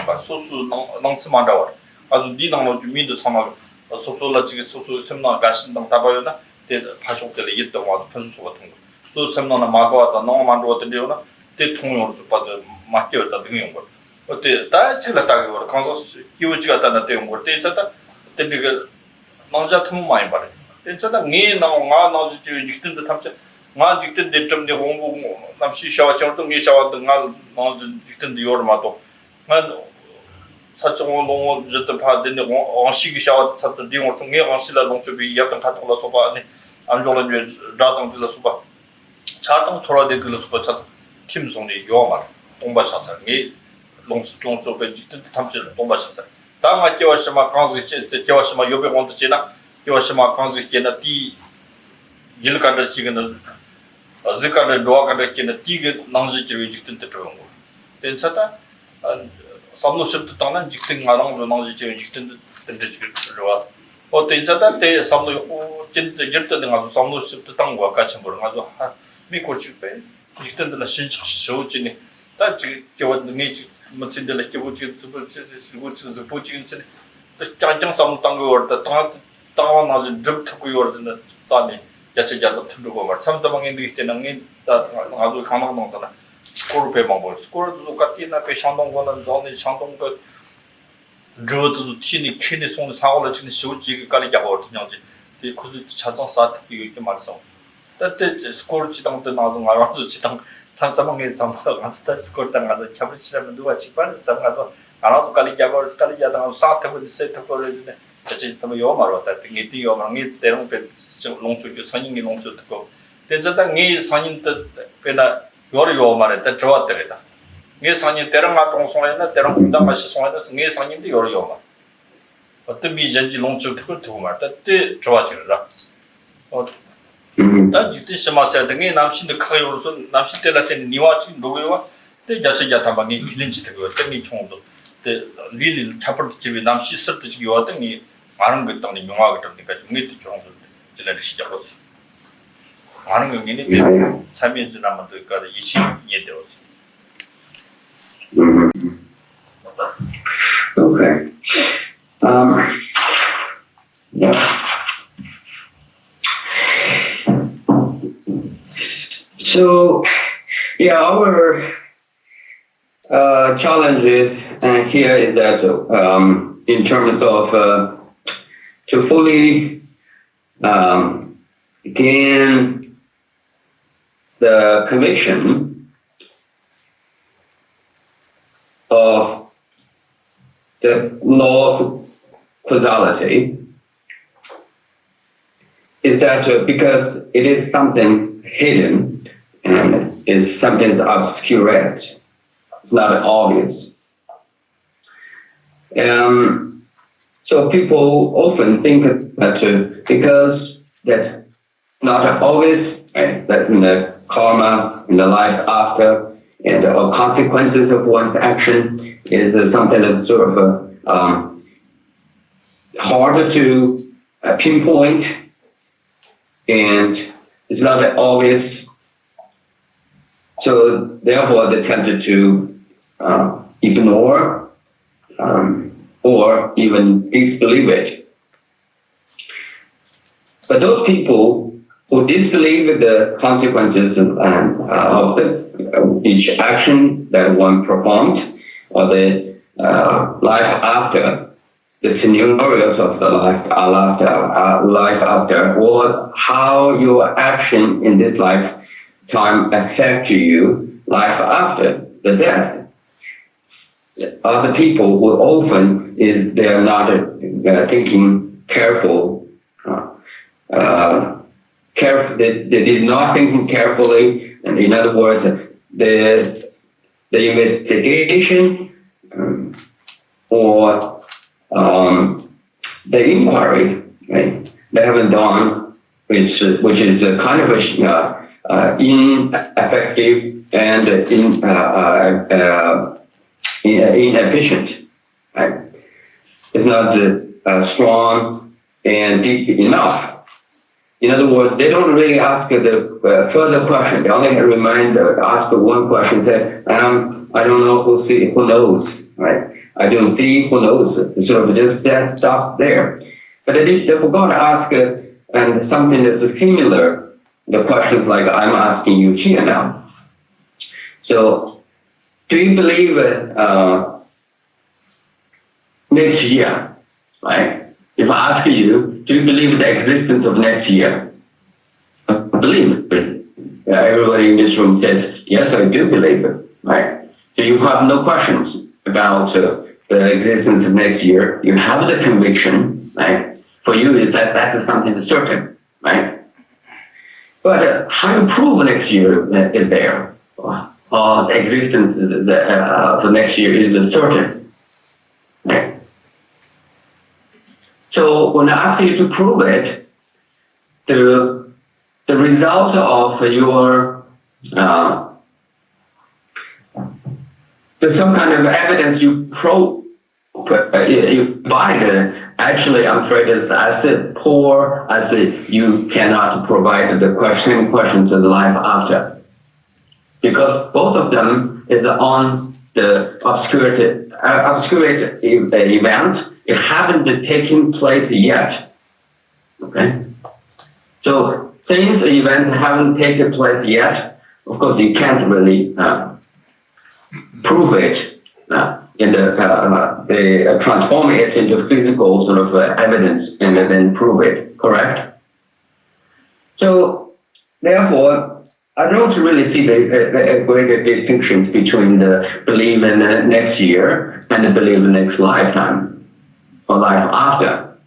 S1: 봐 소수 낭스만다와 아주 니당로 주민도 참아 소소라 지금 소소 셈나 가신당 다바요나 대 파속들이 있던 와도 편수 같은 거. 소 셈나나 마가왔다 너무 만들었던데요나 대 통용으로 수빠도 맡겨왔다 등용 거. 어때 다 지가 따게 거 강서 기우지가 따나 대용 거. 대자다 대비가 나자 틈 많이 봐래. 대자다 니 나가 나지 직든데 탐자 나 직든데 좀네 공부 남시 샤와처럼 니 샤와도 나 나지 직든데 요르마도 난 사정을 너무 저때 받는데 원식이 샤워 샀던 뒤로 송에 원실라 농주비 약간 같은 소바 아니 안정은 라당 줄 소바 자동 초라데 그 소바 차 팀송이 요말 동바 차차 이 농수 종소배 짓던 탐질 동바 차차 당아 겨와시마 강지 겨와시마 요배 원도 지나 겨와시마 강지 지나 디 일간다 지금은 어즈간다 도와간다 지나 디게 낭지 지를 짓던 때 좋은 거 된차다 삼노십도 당난 직등 가능도 나오지 직등 된지로 어때 이자다 때 삼노 진짜 절대 가서 삼노십도 당과 같이 모르는 가서 미콜치페 직등들 신청 쇼지니 다 지금 네 뭐진들 기부지 부지는 짱짱 삼노 당거 월다 당와 나지 접 타고 요르는 다니 야채자도 틀고 말 참다방에 있는 게 아주 강남동다 스코르 배방볼 스코르도 같이나 배상동거는 전에 상동거 저도 티니 키니 손 사고를 지금 쇼지가 깔리자고 어떠냐지 그 코스 자동 사트 이렇게 말서 그때 스코르 지당도 나서 알아서 지당 참자방에 삼서 가서 스코르 당 가서 잡으시려면 누가 집안 잡아서 알아서 깔리자고 깔리자당 사트고 세트 거를 같이 또 요 말었다 되게 뒤요 망이 때랑 배 농축 선인이 농축 듣고 대자당 이 선인 뜻 배나 요리 요 말에 때 좋았더래다. 네 선인 때랑 같은 송에나 때랑 공당 같이 송에나 네 선인도 요리 요 말. 어떤 미전지 농축 듣고 두고 말다 때 좋아지더라. 나 지트 심마서 등에 남신도 카요로서 남신 때라 때 니와치 노고와 때 자체자 담방이 필린지 되고 때니 총도 때 릴리 잡을 집에 남시 쓸 뜻이 요왔더니 많은 것 때문에 용화가 되니까 중립도 정도 지날 시작하고 많은 경기는 삶의 지나면 될까 20년 되었어.
S2: Okay. Yeah. So, yeah, our challenges here is that in terms of to fully gain the conviction of the law of causality is that because it is something hidden and is something obscure, it's not obvious. So people often think that because that's not obvious, right, that in the karma, in the life after, and the consequences of one's action is something that's sort of harder to pinpoint, and it's not that obvious. So therefore, they tended to ignore or even disbelieve it. But those people who disbelieve the consequences of each action that one performed, or the life after, the scenarios of the life after, or how your action in this lifetime affect you life after the death. Other people who often they're not thinking careful. They did not thinking carefully, and in other words, the investigation or the inquiry, right, they haven't done, which is a kind of ineffective and inefficient. Right? It's not strong and deep enough. In other words, they don't really ask the further question. They only ask one question. Say, I don't know who knows, right? I don't see who knows. Sort of just that stop there. But at least they forgot to ask and something that's similar. The questions like I'm asking you here now. So, do you believe next year, right? If I ask you, do you believe the existence of next year? I believe it. Everybody in this room says, yes, I do believe it, right? So you have no questions about the existence of next year. You have the conviction, right? For you, is that is something certain, right? But how to prove next year is there? The existence for next year is certain, right? So when I ask you to prove it, the result of your there's some kind of evidence you provide. Actually, I'm afraid as poor as you cannot provide the questions of the life after, because both of them is on the obscure event. It haven't taken place yet. Okay, so since the events haven't taken place yet, of course you can't really prove it in the transform it into physical sort of evidence and then prove it. Correct. So therefore, I don't really see the greater distinctions between the belief in the next year and the belief in the next lifetime or life after.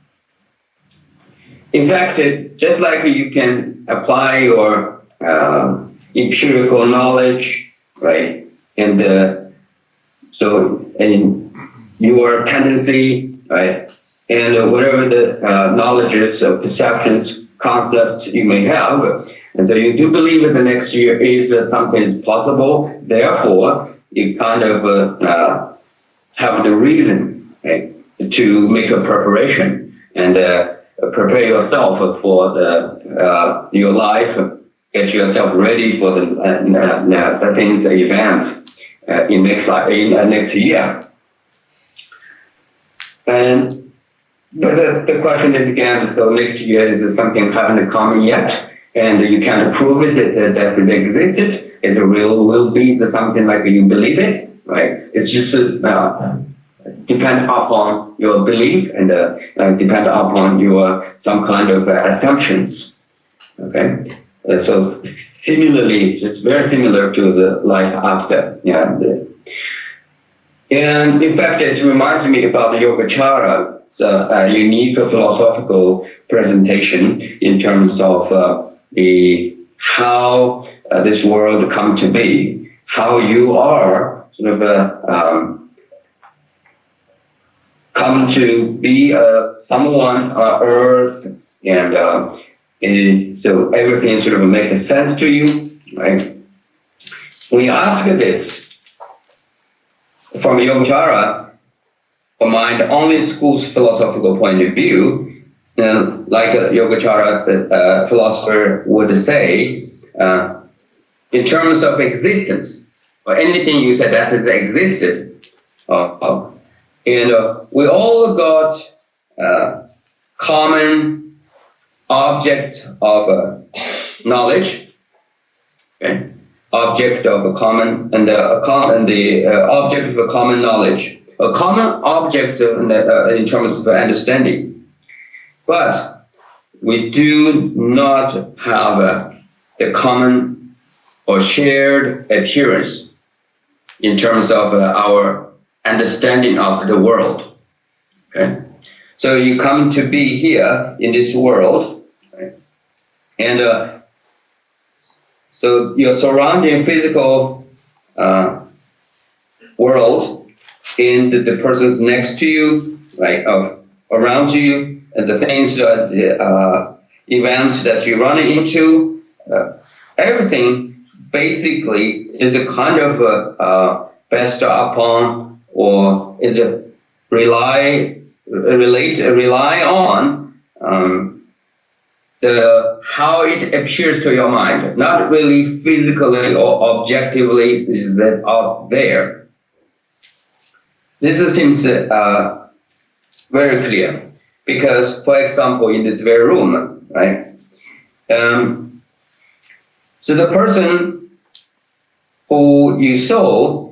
S2: In fact, just like you can apply your empirical knowledge, right, and your tendency, right, and whatever the knowledges, perceptions, concepts you may have, and so you do believe that the next year is something possible. Therefore, you kind of have the reason, right, to make a preparation and prepare yourself for your life, get yourself ready for the things, the events in next year. And the question is again, so next year is something haven't come yet, and you can't prove it that it existed. It will be something like you believe it, right? It's just depend upon your belief and depend upon your some kind of assumptions. Okay, so similarly, it's very similar to the life after. Yeah, and in fact, it reminds me about the Yogacara, the unique philosophical presentation in terms of how this world come to be, how you are sort of come to be someone on earth, and so everything sort of makes sense to you, right? When you ask this from Yogacara, from mind only school's philosophical point of view, like a Yogacara philosopher would say, in terms of existence, or anything you said that has existed, and we all got common object of knowledge, okay? Object of a common, and the object of a common knowledge, a common object in terms of understanding. But we do not have a common or shared appearance in terms of our understanding of the world. Okay? So you come to be here in this world, right? And so your surrounding physical world, and the persons next to you, like around you, and the things, events that you run into, everything basically is a kind of based upon, or is a rely on how it appears to your mind, not really physically or objectively is that out there. This seems very clear, because, for example, in this very room, right? So the person who you saw,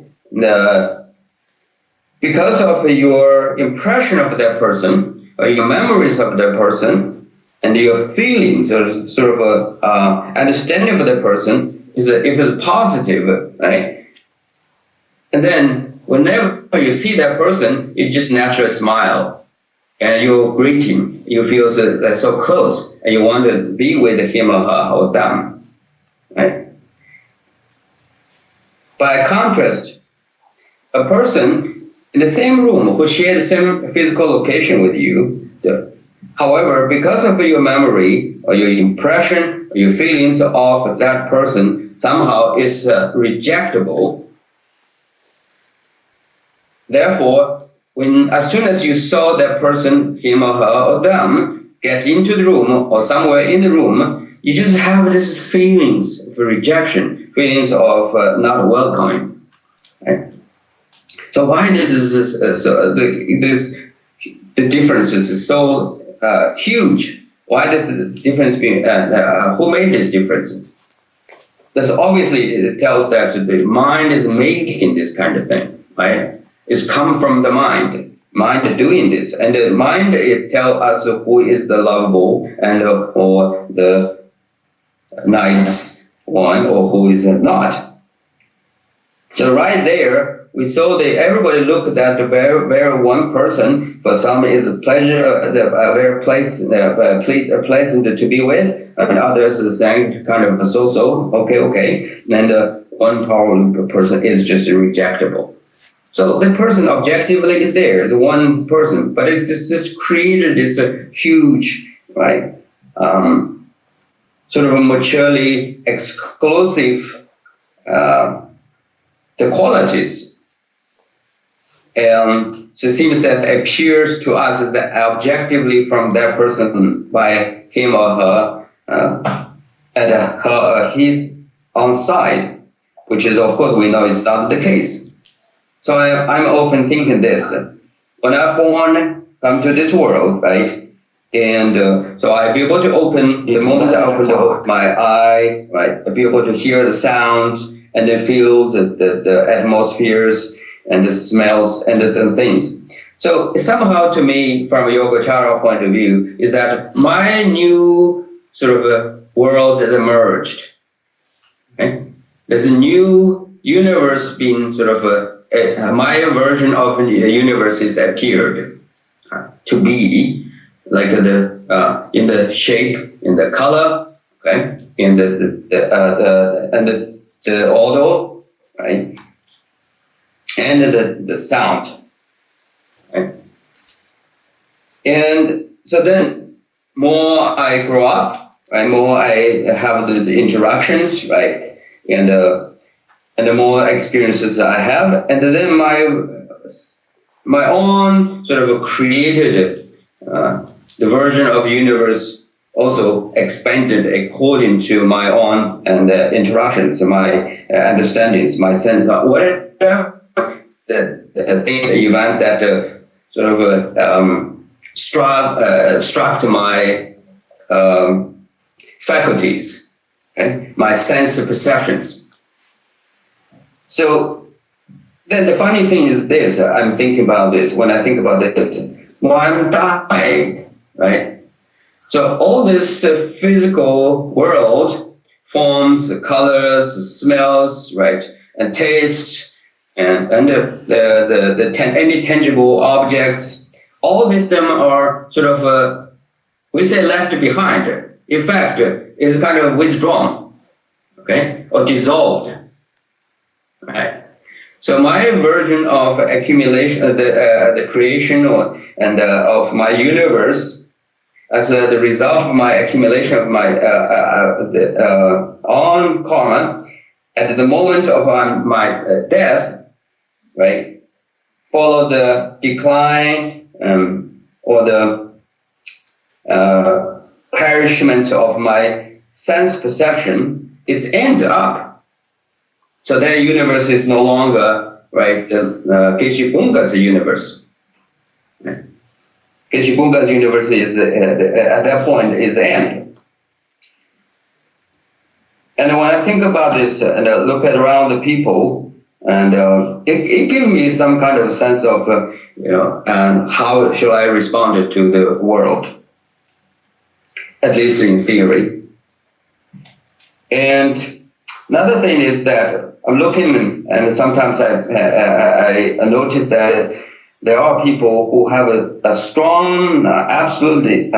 S2: because of your impression of that person, or your memories of that person, and your feelings, or sort of understanding of that person, if it's positive, right? And then whenever you see that person, you just naturally smile, and you greet him. You feel so close, and you want to be with him or her or them, right? By contrast, a person in the same room who shared the same physical location with you, however, because of your memory or your impression or your feelings of that person somehow is rejectable. Therefore, as soon as you saw that person, him or her or them, get into the room or somewhere in the room, you just have these feelings of rejection, feelings of not welcoming. Right? So why the difference is so huge? Why does the difference be? Who made this difference? That's obviously, it tells that the mind is making this kind of thing, right? It's come from the mind doing this, and the mind is tell us who is the lovable and or the nice one, or who is not. So right there, we saw that everybody looked at the very one person. For some is a pleasure, very pleasant to be with, and others is saying kind of so, okay, and one powerful person is just rejectable. So the person objectively is there, is one person, but it's just created this huge, right, sort of a maturely exclusive the qualities. And so it seems that appears to us as that objectively from that person by him or her at his own side, which is, of course, we know it's not the case. So I'm often thinking this: when I'm born, come to this world, right? And so I'll be able to open, the moment I open my eyes, right, I'll be able to hear the sounds and then feel the atmospheres and the smells and the things. So somehow to me, from a Yogacara point of view, is that my new sort of a world has emerged. Okay? There's a new universe being sort of my version of a universe is appeared to be like in the shape, in the color, okay, in the odor, right, and the sound. Right? And so then, more I grow up, right, more I have the interactions, right, and the more experiences I have, and then my own sort of created the version of universe also expanded according to my own and interactions, my understandings, my sense of whatever the things, event that sort of struck my faculties, okay? My sense of perceptions. So then the funny thing is this, I'm thinking about this, when I think about this, when I'm dying, right? So all this physical world, forms, colors, smells, right, and taste, and any tangible objects, all these them are sort of we say left behind. In fact, is kind of withdrawn, okay, or dissolved, right? So my version of accumulation, the creation of my universe, as the result of my accumulation of my own karma, at the moment of my death, right, follow the decline or the perishment of my sense perception, it ends up. So that universe is no longer, right, Geshe-Bunga's universe. Geshe-Bunga's universe is, at that point, is end. And when I think about this and I look at around the people, and it gives me some kind of sense of, and how should I respond to the world, at least in theory. And another thing is that I'm looking, and sometimes I notice that there are people who have a strong, absolutely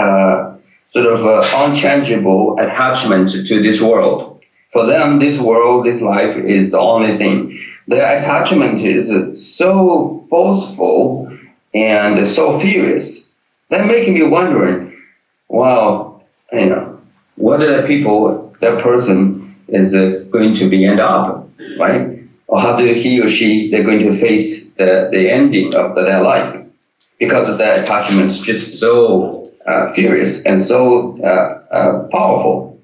S2: sort of unchangeable attachment to this world. For them, this world, this life is the only thing. Their attachment is so forceful and so furious that making me wondering, wow, what are the people, that person is going to be end up, right? Or how do he or she, they're going to face the ending of their life, because of their attachment is just so furious and so powerful.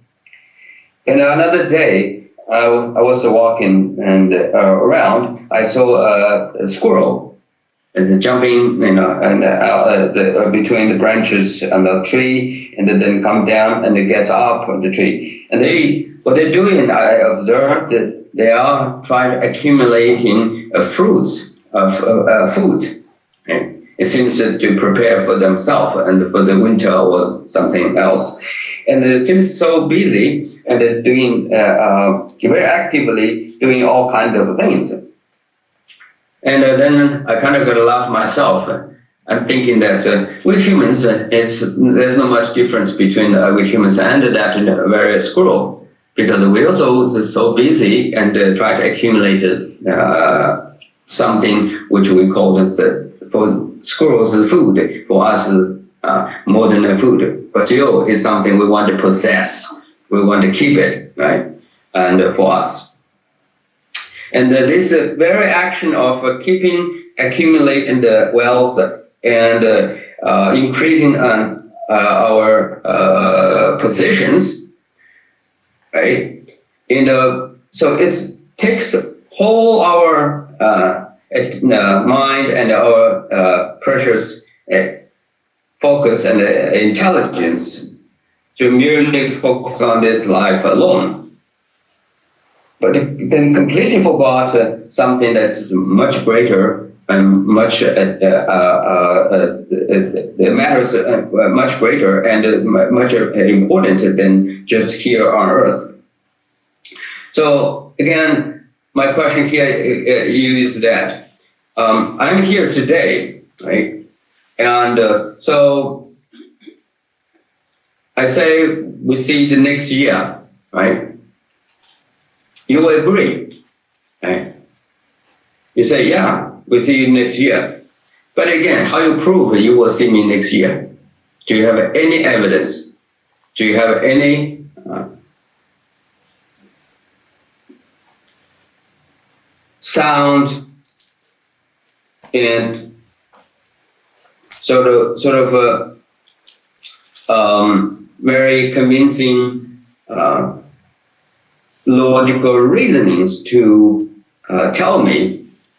S2: And another day, I was walking and around, I saw a squirrel. It's jumping, and between the branches on the tree, and then come down and it gets up on the tree. And what they're doing, I observed that they are trying to accumulating fruits of food. Okay? It seems to prepare for themselves and for the winter or something else. And it seems so busy, and they're doing very actively doing all kinds of things. And then I kind of got to laugh myself. I'm thinking that we humans, there's not much difference between we humans and that very squirrel, because we also are so busy and try to accumulate something which we call for squirrels food, for us more than food, but still it's something we want to possess, we want to keep it, right, and for us. And this very action of accumulating the wealth and increasing our positions, right? So it takes whole our mind and our precious focus and intelligence to merely focus on this life alone. But then completely forgot something that is much greater and much matters much greater and much important than just here on earth. So again, my question here is that I'm here today, right? And so I say we see the next year, right? You will agree, right? You say, yeah, we'll see you next year. But again, how you prove you will see me next year? Do you have any evidence? Do you have any sound and sort of very convincing logical reasonings to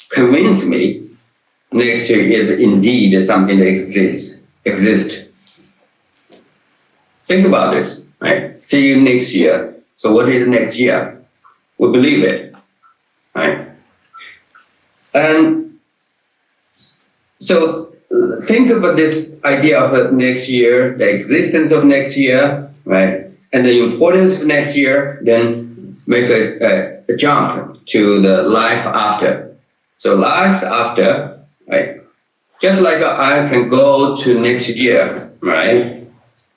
S2: convince me next year is indeed something that exists. Think about this, right? See you next year. So what is next year? We believe it, right? And so think about this idea of next year, the existence of next year, right? And the importance of next year, then make a jump to the life after. So life after, right? Just like I can go to next year, right?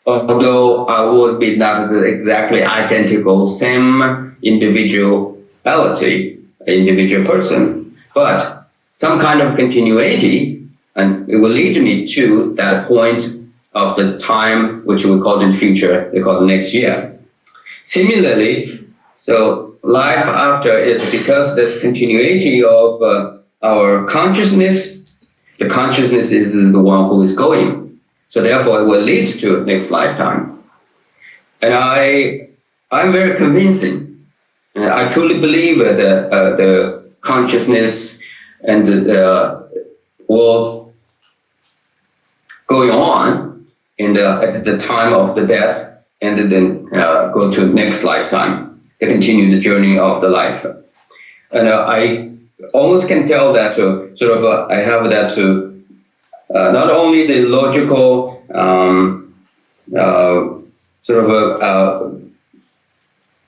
S2: Although I would be not exactly identical, same individual person, but some kind of continuity, and it will lead me to that point of the time which we call in the future, they call next year. Similarly, so life after is because there's continuity of our consciousness. The consciousness is the one who is going. So therefore it will lead to next lifetime. And I'm very convincing. I truly believe that the consciousness and the will going on at the time of the death, and then go to next lifetime to continue the journey of the life. And I almost can tell that I have that not only the logical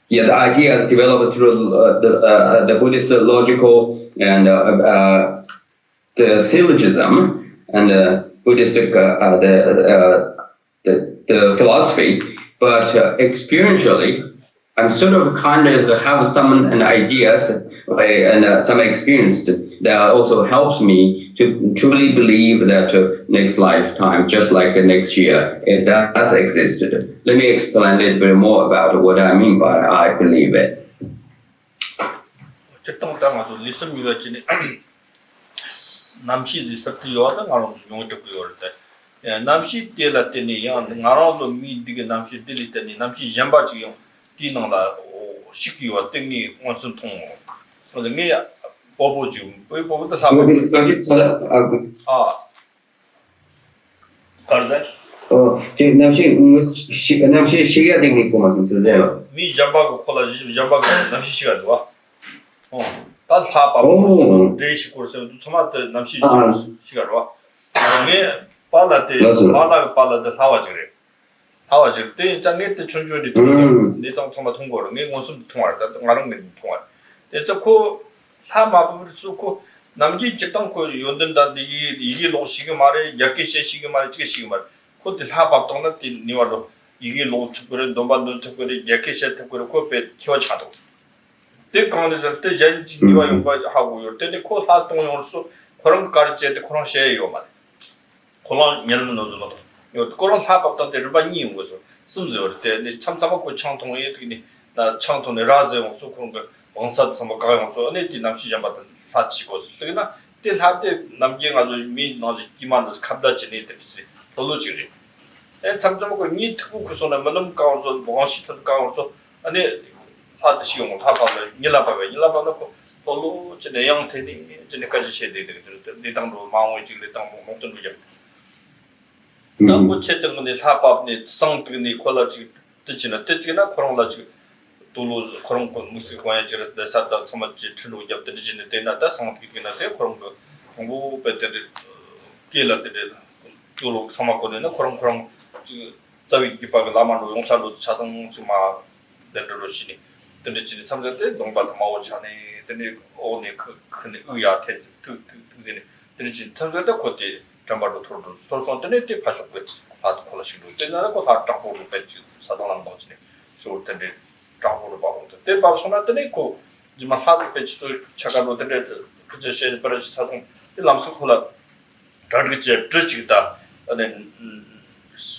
S2: the ideas developed through the Buddhist logical and the syllogism and the Buddhist the philosophy, but experientially, I'm sort of kind of have some ideas and some experience that also helps me to truly believe that next lifetime, just like next year, it does exist. Let me explain a little bit more about what I mean by I believe it.
S1: 남시 sabtiyoda ngaro yongte kuyorte namshi tela teni yang ngaro mi dige namshi teli teni namshi jamba chi yong ti nangla shikyo tengi onsun tong o de me bobo ju bobo da sabu karza namshi shiga tengi ko masin tseyo mi jamba ko kola jamba ko namshi shiga do 다 봐봐. 대시 코र्스에 토마토 남시 시가로. 네 발라데 하와지래. 하와질 때 장례 때 춘준이 네동 토마토 통고로 네 모습 통화다. 나랑 네 통화. 대저코 하마부를 쓰고 남기 직당 코 연된다데 이게 로시게 말에 약게시 시게 말에 지게 시게 말. 코들 하밥 동나 니와로 이게 로트 그런 돈반도 특별히 약게시 특별히 코페 키워차도. 때 강에서 때 전지와 연구하고 요 때에 코 활동용으로서 그런 가르치때 그런 쉐요 말. 그런 년은 넣어도 요 그런 사업던 때 일반이 온 거죠. 숨저 때 참담하고 창통에 되게 나 창통에 라즈용 수 그런 거 원사도 뭐 가용서 어디 남시장 받던 사치고 그러나 때 사때 남경 아주 미 나지 기만도 갑다지네 때지. 돌로지리. 참담하고 니 특고 그소나 뭐는 가운서 뭐시터 가운서 아니 하드 시용 다 봐봐. 일라봐고 돌로 저 내용 되니 전에까지 셔야 되거든. 네 당도 마음을 지금 당 목돈 두자. 나뭐 채등근에 사밥니 성등니 콜라지 뜻이나 뜻이나 그런라지 도로 그런 거 무슨 관계를 내사다 sommat지 추로 yap들지는 되나다 성득이나 돼 그런 거 공부 배들이 길어들이 도로 삼았거든요 그런 저기 기빠가 라마로 용산로 자동 주마 된다로시니 근데지 삼전때 농바도 마오 차네 근데 오늘 큰 의야 대 그게 근데지 삼전때 그때 잠바로 토로 스토선때 때 파셨고 아도 콜라시로 때나 거다 잡고 배지 사동한 거지 좋을 텐데 잡고로 봐도 때 봐서나더니 그 지금 하도 배치도 차가로 되는데 그저 셰 버지 사동 람서 콜라 다르게 뜻이다 아니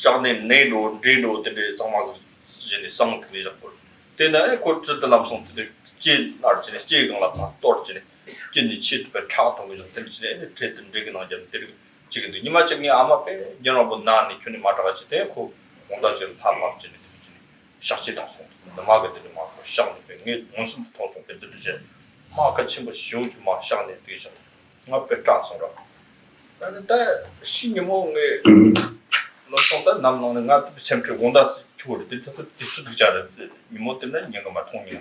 S1: 장내 내로 데로 되게 정말 이제 상태를 잡고 때나 고트들 람송들 제 나르지네 제가 나타 또르지네 진이 치트 차통 좀 되지네 제든 되게 나좀 되게 지금도 이마적인 아마 배 여러분 나니 균이 맞아가지고 되고 공다지를 파악지네 샤치 당송 나마게 되는 막 샤는 배 원수 통송 배들이제 막 같이 뭐 쉬우지 막 샤네 되죠 앞에 짜서라 근데 신임ong에 너sonda 남는 가 챔트 공다스 초를 뜻도 뜻잖아 이모 때문에 얘가 막 통이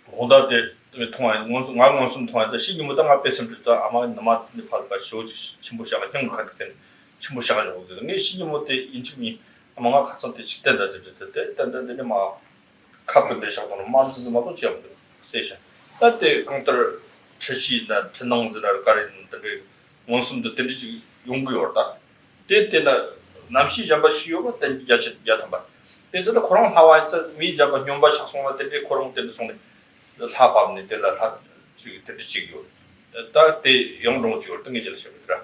S1: 공다데 통화 원수 원수 통화도 신임보다 앞에 챔트도 아마 남아 팔까 쇼지 침부샤가 경각된 침부샤가 저거든요 신임모 때 인침이 아마 같은 때 시대다 때 단단데 막 카프데 샤고는 만즈마도 지엄도 세션 그때 공터 최시나 전능들을 가리는데 원수도 되지 용구였다 때때나 남시 잡아 쉬어가 때 야탐바 때저도 그런 하와에서 미 잡아 용바 작성할 때 그런 때도 손에 다 밥네 때라 다 지기 되지기요 때 영동 지고 등기질 싶더라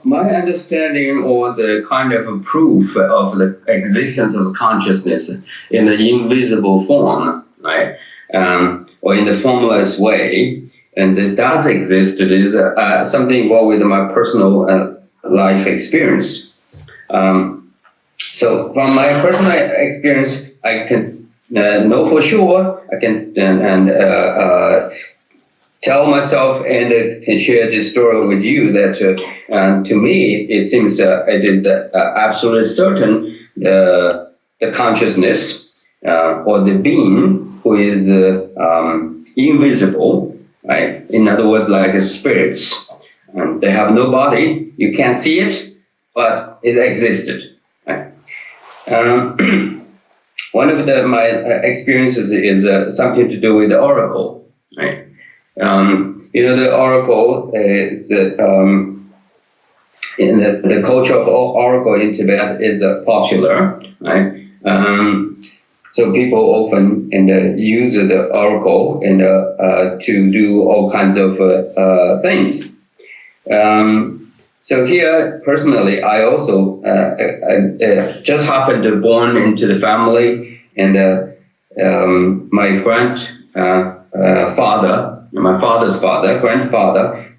S2: My understanding or the kind of proof of the existence of consciousness in the invisible form, right, or in the formless way, and it does exist, it is something involved with my personal life experience. So from my personal experience, I can know for sure, I can tell myself and can share this story with you that to me it seems it is absolutely certain the consciousness or the being who is invisible, right? In other words, like spirits. They have no body, you can't see it, but it existed. Right? One of my experiences is something to do with the oracle, right? The oracle is in the culture of oracle in Tibet is popular, right? So people often use the oracle to do all kinds of things. So here, personally, I also just happened to born into the family, and my grandfather,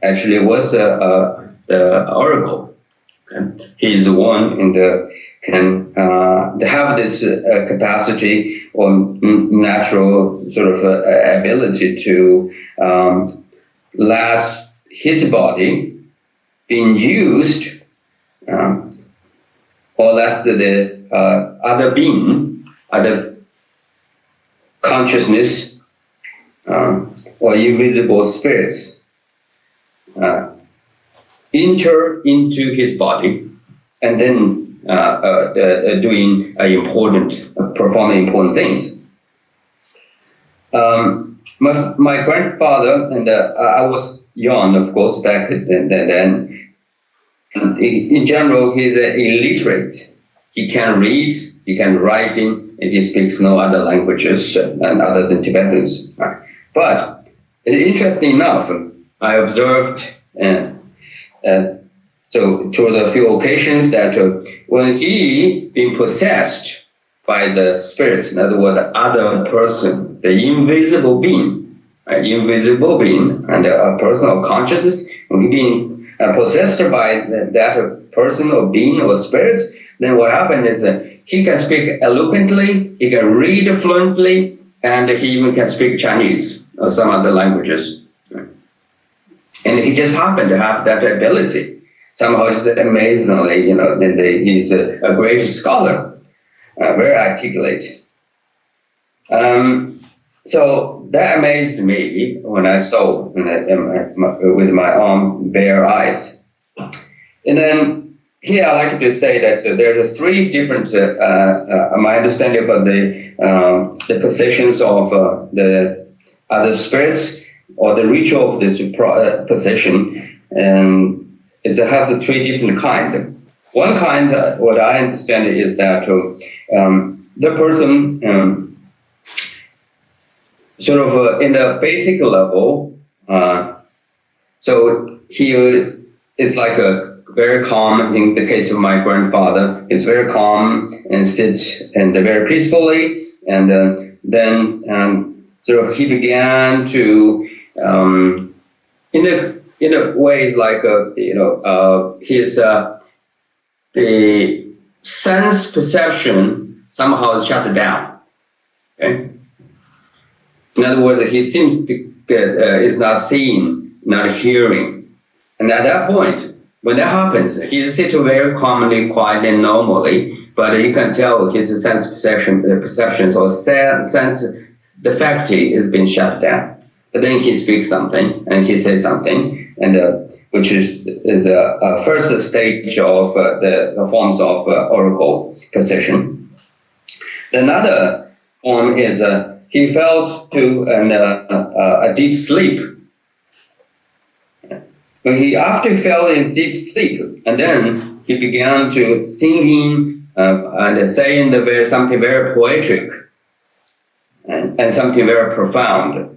S2: actually was the oracle. Okay? He's the one can have this capacity or natural sort of ability to let his body being used, or let the other being, other consciousness, or invisible spirits enter into his body and then performing important things. My grandfather, and I was young, of course, back then. In general, he's illiterate. He can read, he can write, and he speaks no other languages other than Tibetans. But interesting enough, I observed, so through the few occasions that when he being possessed by the spirits, in other words, the other person, the invisible being, and a personal consciousness, when he being possessed by that person or being or spirits, then what happens is he can speak eloquently, he can read fluently, and he even can speak Chinese or some other languages. And he just happened to have that ability. Somehow, just amazingly, he's a great scholar, very articulate. So that amazed me when I saw with my own bare eyes. And then here I like to say that there's three different, my understanding about the positions of the other spirits or the ritual of this possession, and it has three different kinds. One kind, what I understand is that the person sort of in the basic level, so he is like a very calm. In the case of my grandfather, he's very calm and sits and very peacefully, and then so he began to in a ways like his the sense perception somehow is shut down. Okay? In other words, he seems to is not seeing, not hearing, and at that point, when that happens, he sits very calmly, quietly, and normally, but you can tell his sense perceptions or sense the faculty is being shut down. But then he speaks something and he says something, and which is the first stage of the forms of oracle possession. Another form is he fell to a deep sleep. After he fell in deep sleep, and then he began to singing and saying something very poetic and something very profound.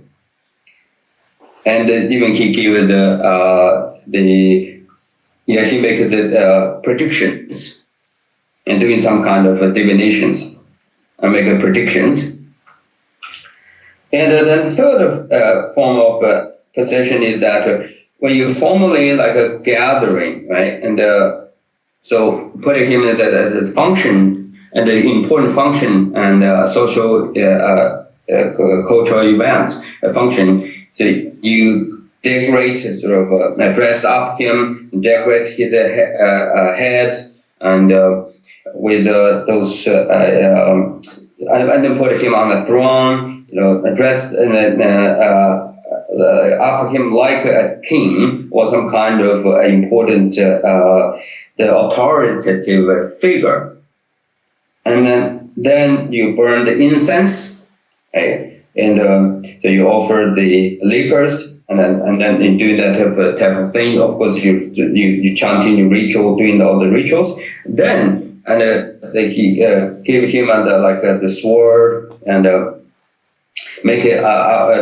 S2: And even he gave he make the predictions and doing some kind of divinations and make predictions. And the third form of possession is that when you formulate like a gathering, right, and so putting him in the function and the important function and social cultural events function, so you decorate, sort of dress up him, decorate his head, and with those, and then put him on a throne, dress up him like a king or some kind of important, the authoritative figure, and then you burn the incense, right? And so you offer the liquors, and then in doing that type of thing, of course you chanting your ritual, doing all the rituals. Then he gave him the sword and make it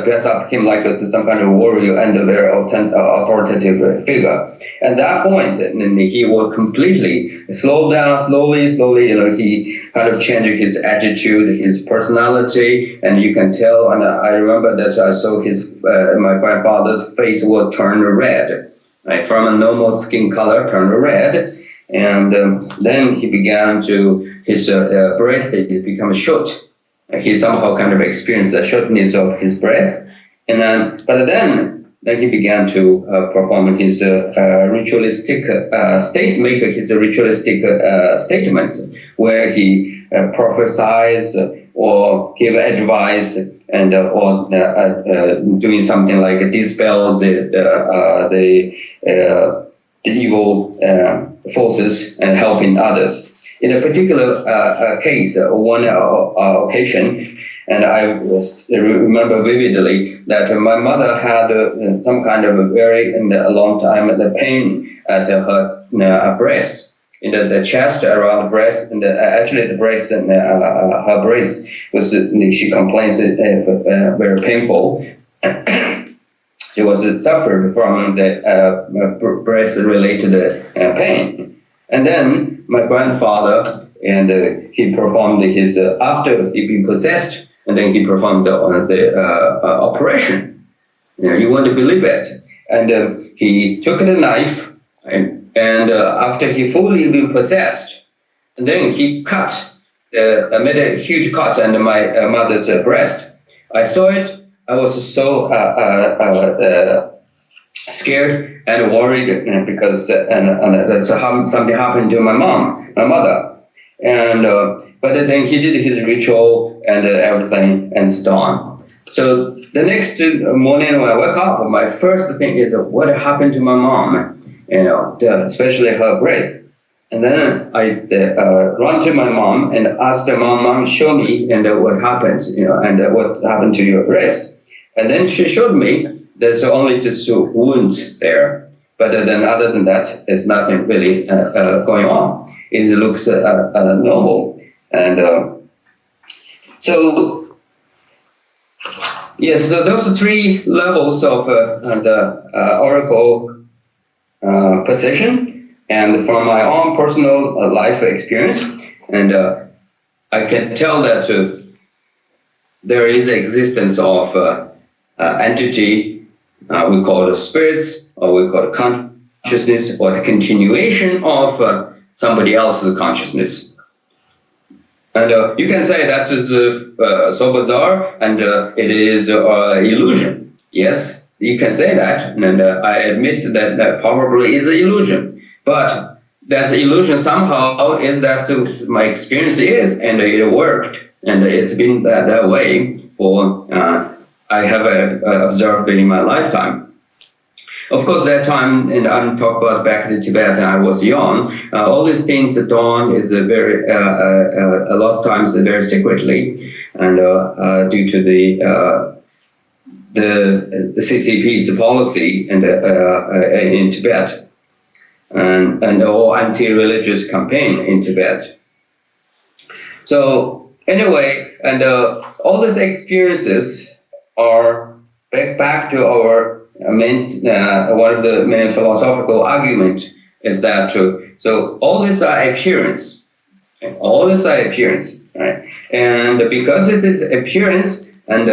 S2: dress up him like some kind of warrior and a very authoritative figure. At that point, he will completely slowly, he kind of changed his attitude, his personality, and you can tell. And I remember that I saw my grandfather's face will turn red, right, from a normal skin color turn red, and then he began to his breath become short. He somehow kind of experienced the shortness of his breath, and then he began to perform his ritualistic statements, where he prophesies or give advice and or doing something like dispel the evil forces and helping others. In a particular case, one occasion, and I remember vividly that my mother had some kind of a long time, the pain at her breast, in the chest, around the breast, and actually the breast and her breast was, she complains, very painful. She was suffered from the breast-related pain. And then my grandfather, and he performed his, after he been possessed, and then he performed the operation. You won't believe it. And he took the knife, and after he fully been possessed, and then he made a huge cut under my mother's breast. I saw it. I was so scared and worried because something happened to my mother, and but then he did his ritual and everything and so on. So the next morning when I wake up, my first thing is what happened to my mom, especially her breath. And then I run to my mom and ask the mom, show me and what happened, and what happened to your breast. And then she showed me there's only just wounds there. But then other than that, there's nothing really going on. It looks normal. And so, yes, so those three levels of the oracle position. And from my own personal life experience, and I can tell that there is existence of entity we call it spirits, or we call it consciousness, or the continuation of somebody else's consciousness. And you can say that is so bizarre, and it is illusion. Yes, you can say that, and I admit that probably is an illusion. But that illusion somehow is that my experience is, and it worked, and it's been that way for I have observed in my lifetime. Of course, that time, and I'm talking about back in Tibet, and I was young. All these things done is a lot of times very secretly, and due to the CCP's policy and in Tibet. And all anti-religious campaign in Tibet. So anyway, and all these experiences are back to our main, one of the main philosophical arguments is that so all these are appearance, right? And because it is appearance, and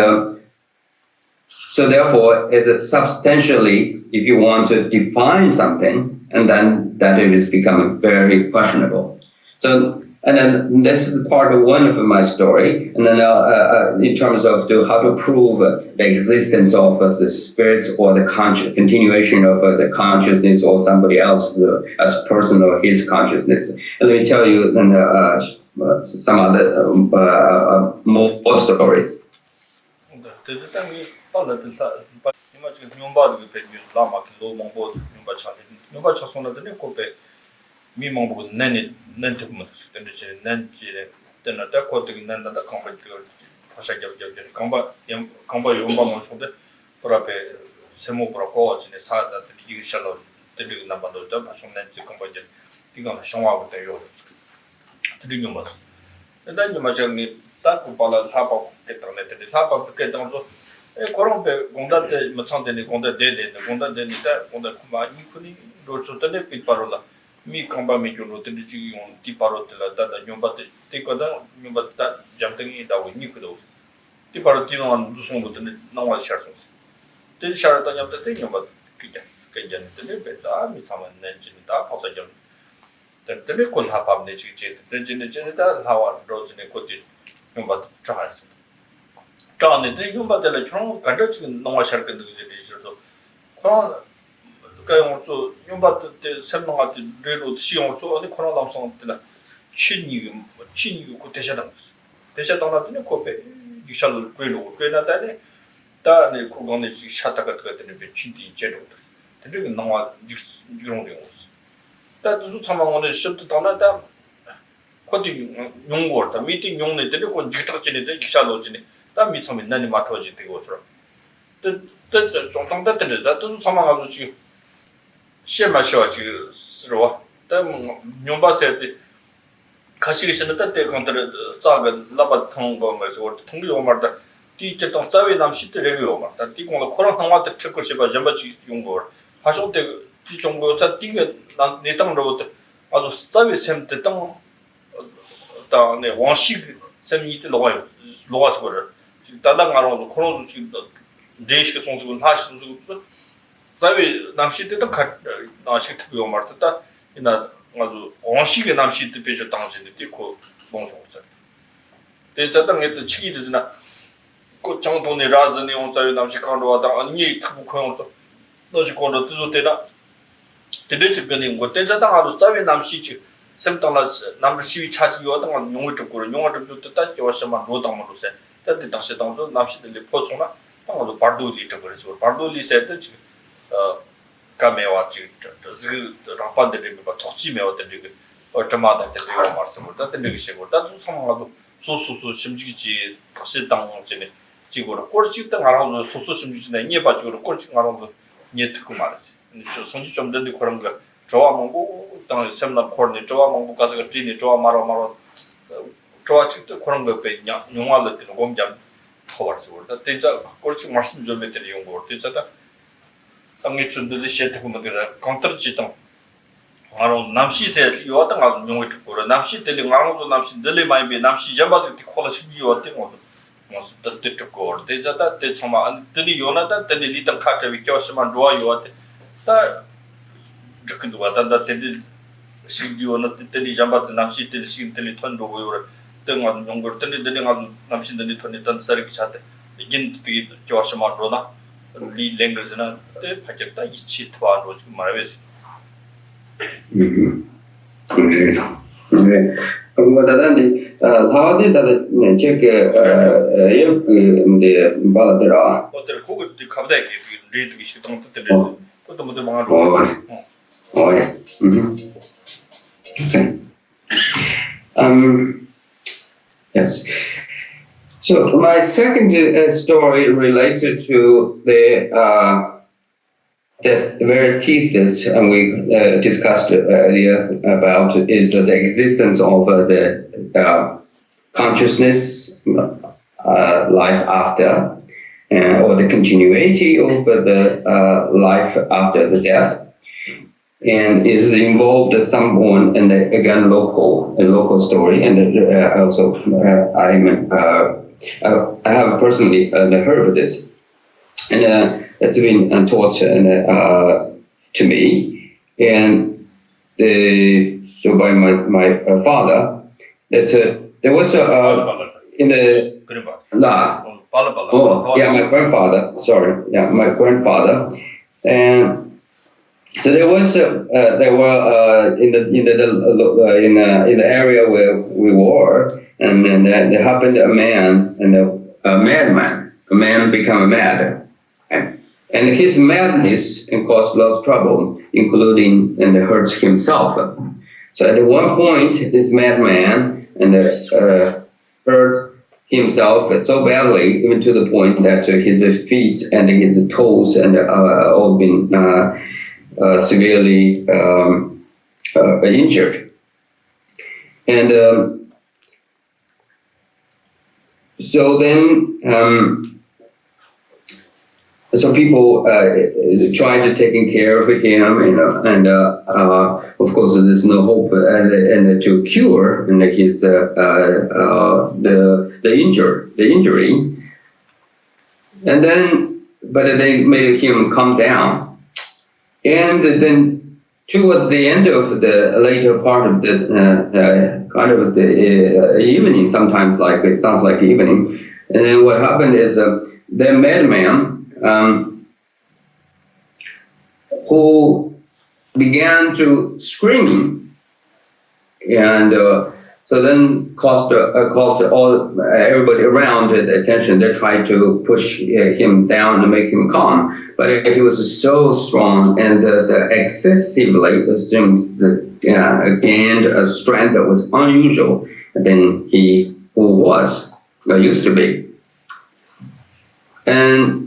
S2: so therefore it substantially, if you want to define something, and then that it is becoming very questionable. So, and then this is part of one of my story. And then in terms of how to prove the existence of the spirits or the continuation of the consciousness or somebody else as person or his consciousness. And let me tell you some other more stories.
S1: 누가 차선하더니 고배 미망보고 nenni nen트면 된지 nen지래 된다 고득이 nen다 컴퓨터 포샤ገብገብ들 컴바 용방을 손데 프라페 세모 프로코치네 사다들 이유샬로 들리는 남반도다 바송 nen지 컴바제 이거는 성화부터 요 들리는 거 일단 좀 마저니 딱고 발라 타고 get터네들 타고 get터서 그런데 공단때 맞창되는 공단 대대는 공단 되니까 공단 많이 그니 로초한테 pitparola mi kamba mi jono tenji on tiparotela da nyombate tekoda nyombata jamtengi dawo ni kudo tiparotino an duson de nawa sharsos te sharata nyamta te nyombat kija kija ne beta mi saman nenji da pausa jam te kon hapam ne chi ne da lawa rozne koti nyombat chahas chane te nyombatela chron kada chi nawa sharkan de je so also 용받을 설명할 레로 시용소 어디 코로나 남성들라 신이 그 대셔당 대셔당한테 코페 유샬로 레로 레나다네 다네 고건의 샤타가 되는 배 진디 제로 되게 나와 유용되고 다도 참아오는 쉽도 다나다 코디 용고다 미팅 용내들이 kon 직탁진인데 유샬로진이 다 미처면 난이 맡아지 되고 그러 또 정당다 되는데 또 참아가지고 지금 시험하셔 지금 쓰러워. 또 뇽바세데 같이 있는데 때 컨트롤 작은 라바 통고 말서 통리 오마다 뒤에 또 자외 남시트 레비오 오마다 뒤공의 코로나 상황때 체크 시바 점바지 용거 하셔 때 뒤정도 자 뒤에 내땅 로봇 아주 자외 셈때 땅 다네 원식 셈이때 로와요 로와서 그래 다당 알아서 코로나 지금 제시가 송수군 하시 송수군 자위 남시트도 나식 특별 말다 이나 아주 원식의 남시트 배저 당진데 뒤고 봉송서 대자당에 치기지나 그 정도의 라즈니 온자위 남식 강도하다 아니 특부 코용서 너지 고로 두조 되나 되게 지금은 거 대자당 하루 싸위 남시지 샘당라 남을 시위 차지 요당 용을 듣고 용을 듣고 딱 좋아서만 로당으로서 때때 당시 당소 남시들이 포송나 당도 바르돌리 저거서 바르돌리 세트 지금 가메와 지금 저 라판들이 뭐 독지 메어들 지금 어쩌마다 되게 말씀을 되게 시고 다도 상황도 소소소 심지지 다시 당전에 지고로 꼴찌 땅 알아서 소소 심지지네 니 봐지고 꼴찌 알아서 니 듣고 말이지 저 성지 좀 된데 그런 거 좋아 먹고 땅 샘나 코르니 좋아 먹고 가서 지니 좋아 말아 좋아 찍도 그런 거 빼냐 용화를 때는 공장 커버서 그러다 진짜 꼴찌 말씀 좀 해드리 용거 진짜다 당이 준듯이 시에 보면 그래 컨트롤지 땅 바로 남시세 요었던 거 용을 듣고 남시 때는 강원도 남시 들리 많이 비 남시 잡아서 콜라시 요었던 거 모습 듣고 대자다 대 정말 들이 요나다 들이 리던 카트비 교수만 좋아 요었대 다 저근도 왔다 때들 시기오나 때들이 잡아서 남시 때리 시기들이 턴도 고요 등한 용거 때들이 가서 남시들이 턴이 던 서릭 차대 이긴 되게 교수만 로나 리 랭글즈나 때 파겠다 이치 토아로 지금 말해서
S2: 네. 그거다는데 다들 check 여기 받더라.
S1: 어때 그거 갑자기 리드기 시동 때문에 그것도 뭐 망하고
S2: Yes. So my second story related to the very thesis we discussed earlier about is the existence of the consciousness life after, or the continuity of the life after the death, and is involved someone, and again a local story, and also I have personally heard of this, and it's been taught to me, and so by my father, that there was in the my grandfather. Sorry, my grandfather, and so there was there were in the area where we were, and then there happened a man and a madman. A man became mad. And his madness caused lots of trouble, including and hurts himself. So at one point, this madman hurt himself so badly, even to the point that his feet and his toes and all been severely injured. And so then. So people tried to taking care of him, and of course there's no hope and to cure his the injury, and then but they made him calm down, and then toward the end of the later part of the kind of the evening, sometimes like it sounds like evening, and then what happened is the madman. Who began to screaming, and so then caused all everybody around the attention. They tried to push him down and make him calm, but he was so strong and excessively gained a strength that was unusual than he who was used to be, and.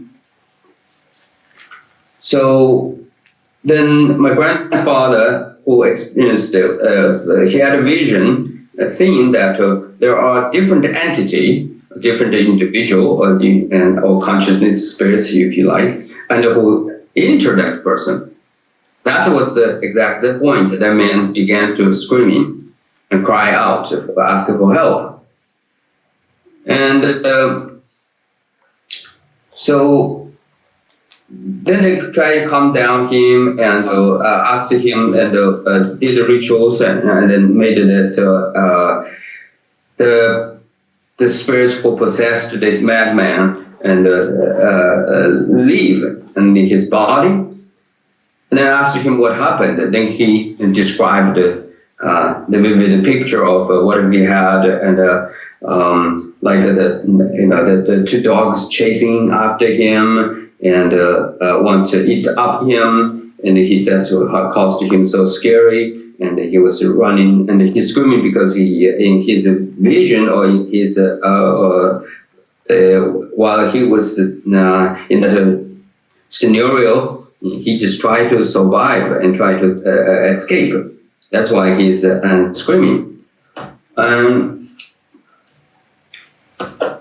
S2: So then my grandfather, who experienced he had a vision, seeing that there are different entity, different individual, or consciousness, spirits, if you like, and who injured that person. That was the exact point. That man began to screaming and cry out, ask for help. And so then they tried to calm down him and asked him and did the rituals and then made it the spirits who possessed this madman and leave in his body, And I asked him what happened. Then he described the vivid picture of what he had, and like the two dogs chasing after him and want to eat up him, and that's what caused him so scary. And he was running and he's screaming because he, in his vision or in his while he was in that scenario, he just tried to survive and try to escape. That's why he's screaming.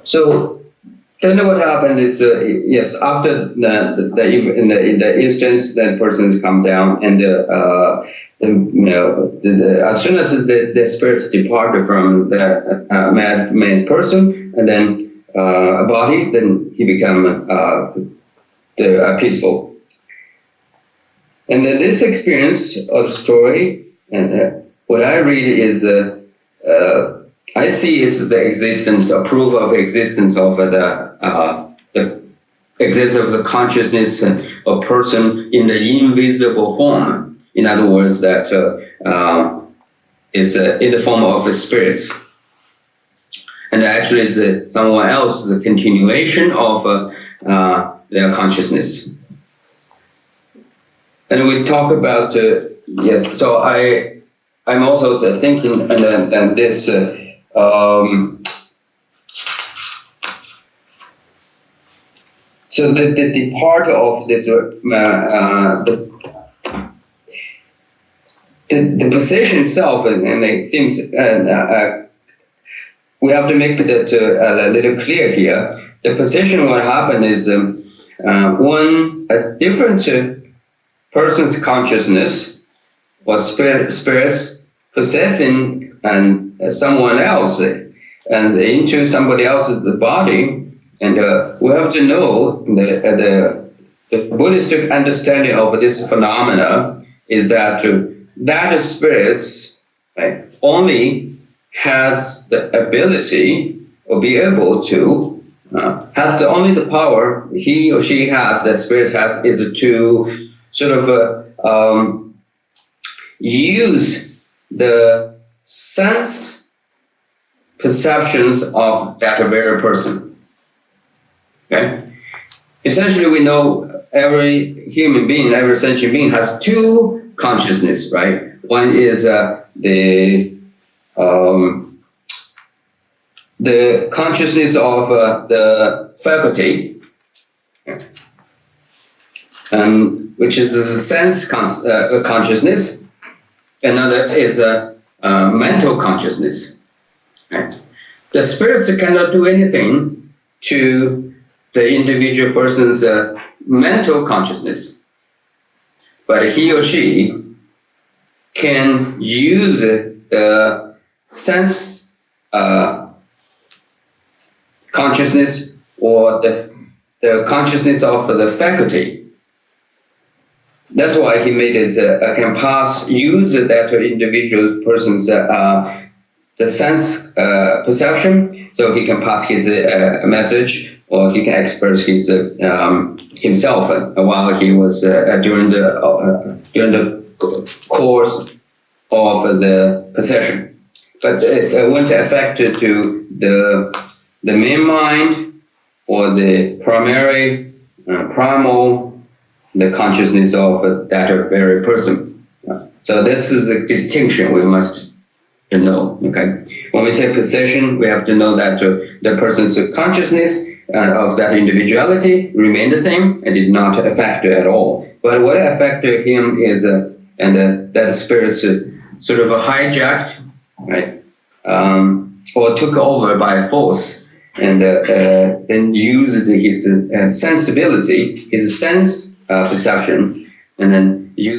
S2: So then what happened is, yes, after the instance, that person's come down, and as soon as the spirits departed from the mad person, and then a body, then he become peaceful. And this experience of story, and what I read is, I see is the existence, a proof of existence of the existence of the consciousness of person in the invisible form. In other words, that is in the form of spirits. And actually is someone else, the continuation of their consciousness. And we talk about, yes, so I'm also thinking and this, so the part of this, the position itself, and it seems, we have to make that a little clear here. The position, what happened is one has different person's consciousness or spirits possessing and someone else and into somebody else's body, and we have to know the Buddhistic understanding of this phenomena is that that spirits only has the ability or be able to has only the power he or she has, that spirit has, is to sort of use the sense perceptions of that very person. Okay? Essentially, we know every human being, every sentient being has two consciousness, right? One is the consciousness of the faculty, which is a sense consciousness. Another is a mental consciousness. The spirits cannot do anything to the individual person's mental consciousness, but he or she can use the sense consciousness or the consciousness of the faculty. That's why he made it can use that individual person's the sense perception, so he can pass his message, or he can express his himself while he was during the course of the possession. But it won't affect to the main mind or the primary primal, the consciousness of that very person. So this is a distinction we must know. Okay, when we say possession, we have to know that the person's consciousness of that individuality remained the same and did not affect at all. But what affected him is that spirit sort of hijacked, right, or took over by force, and then used his sensibility, his sense perception, and then used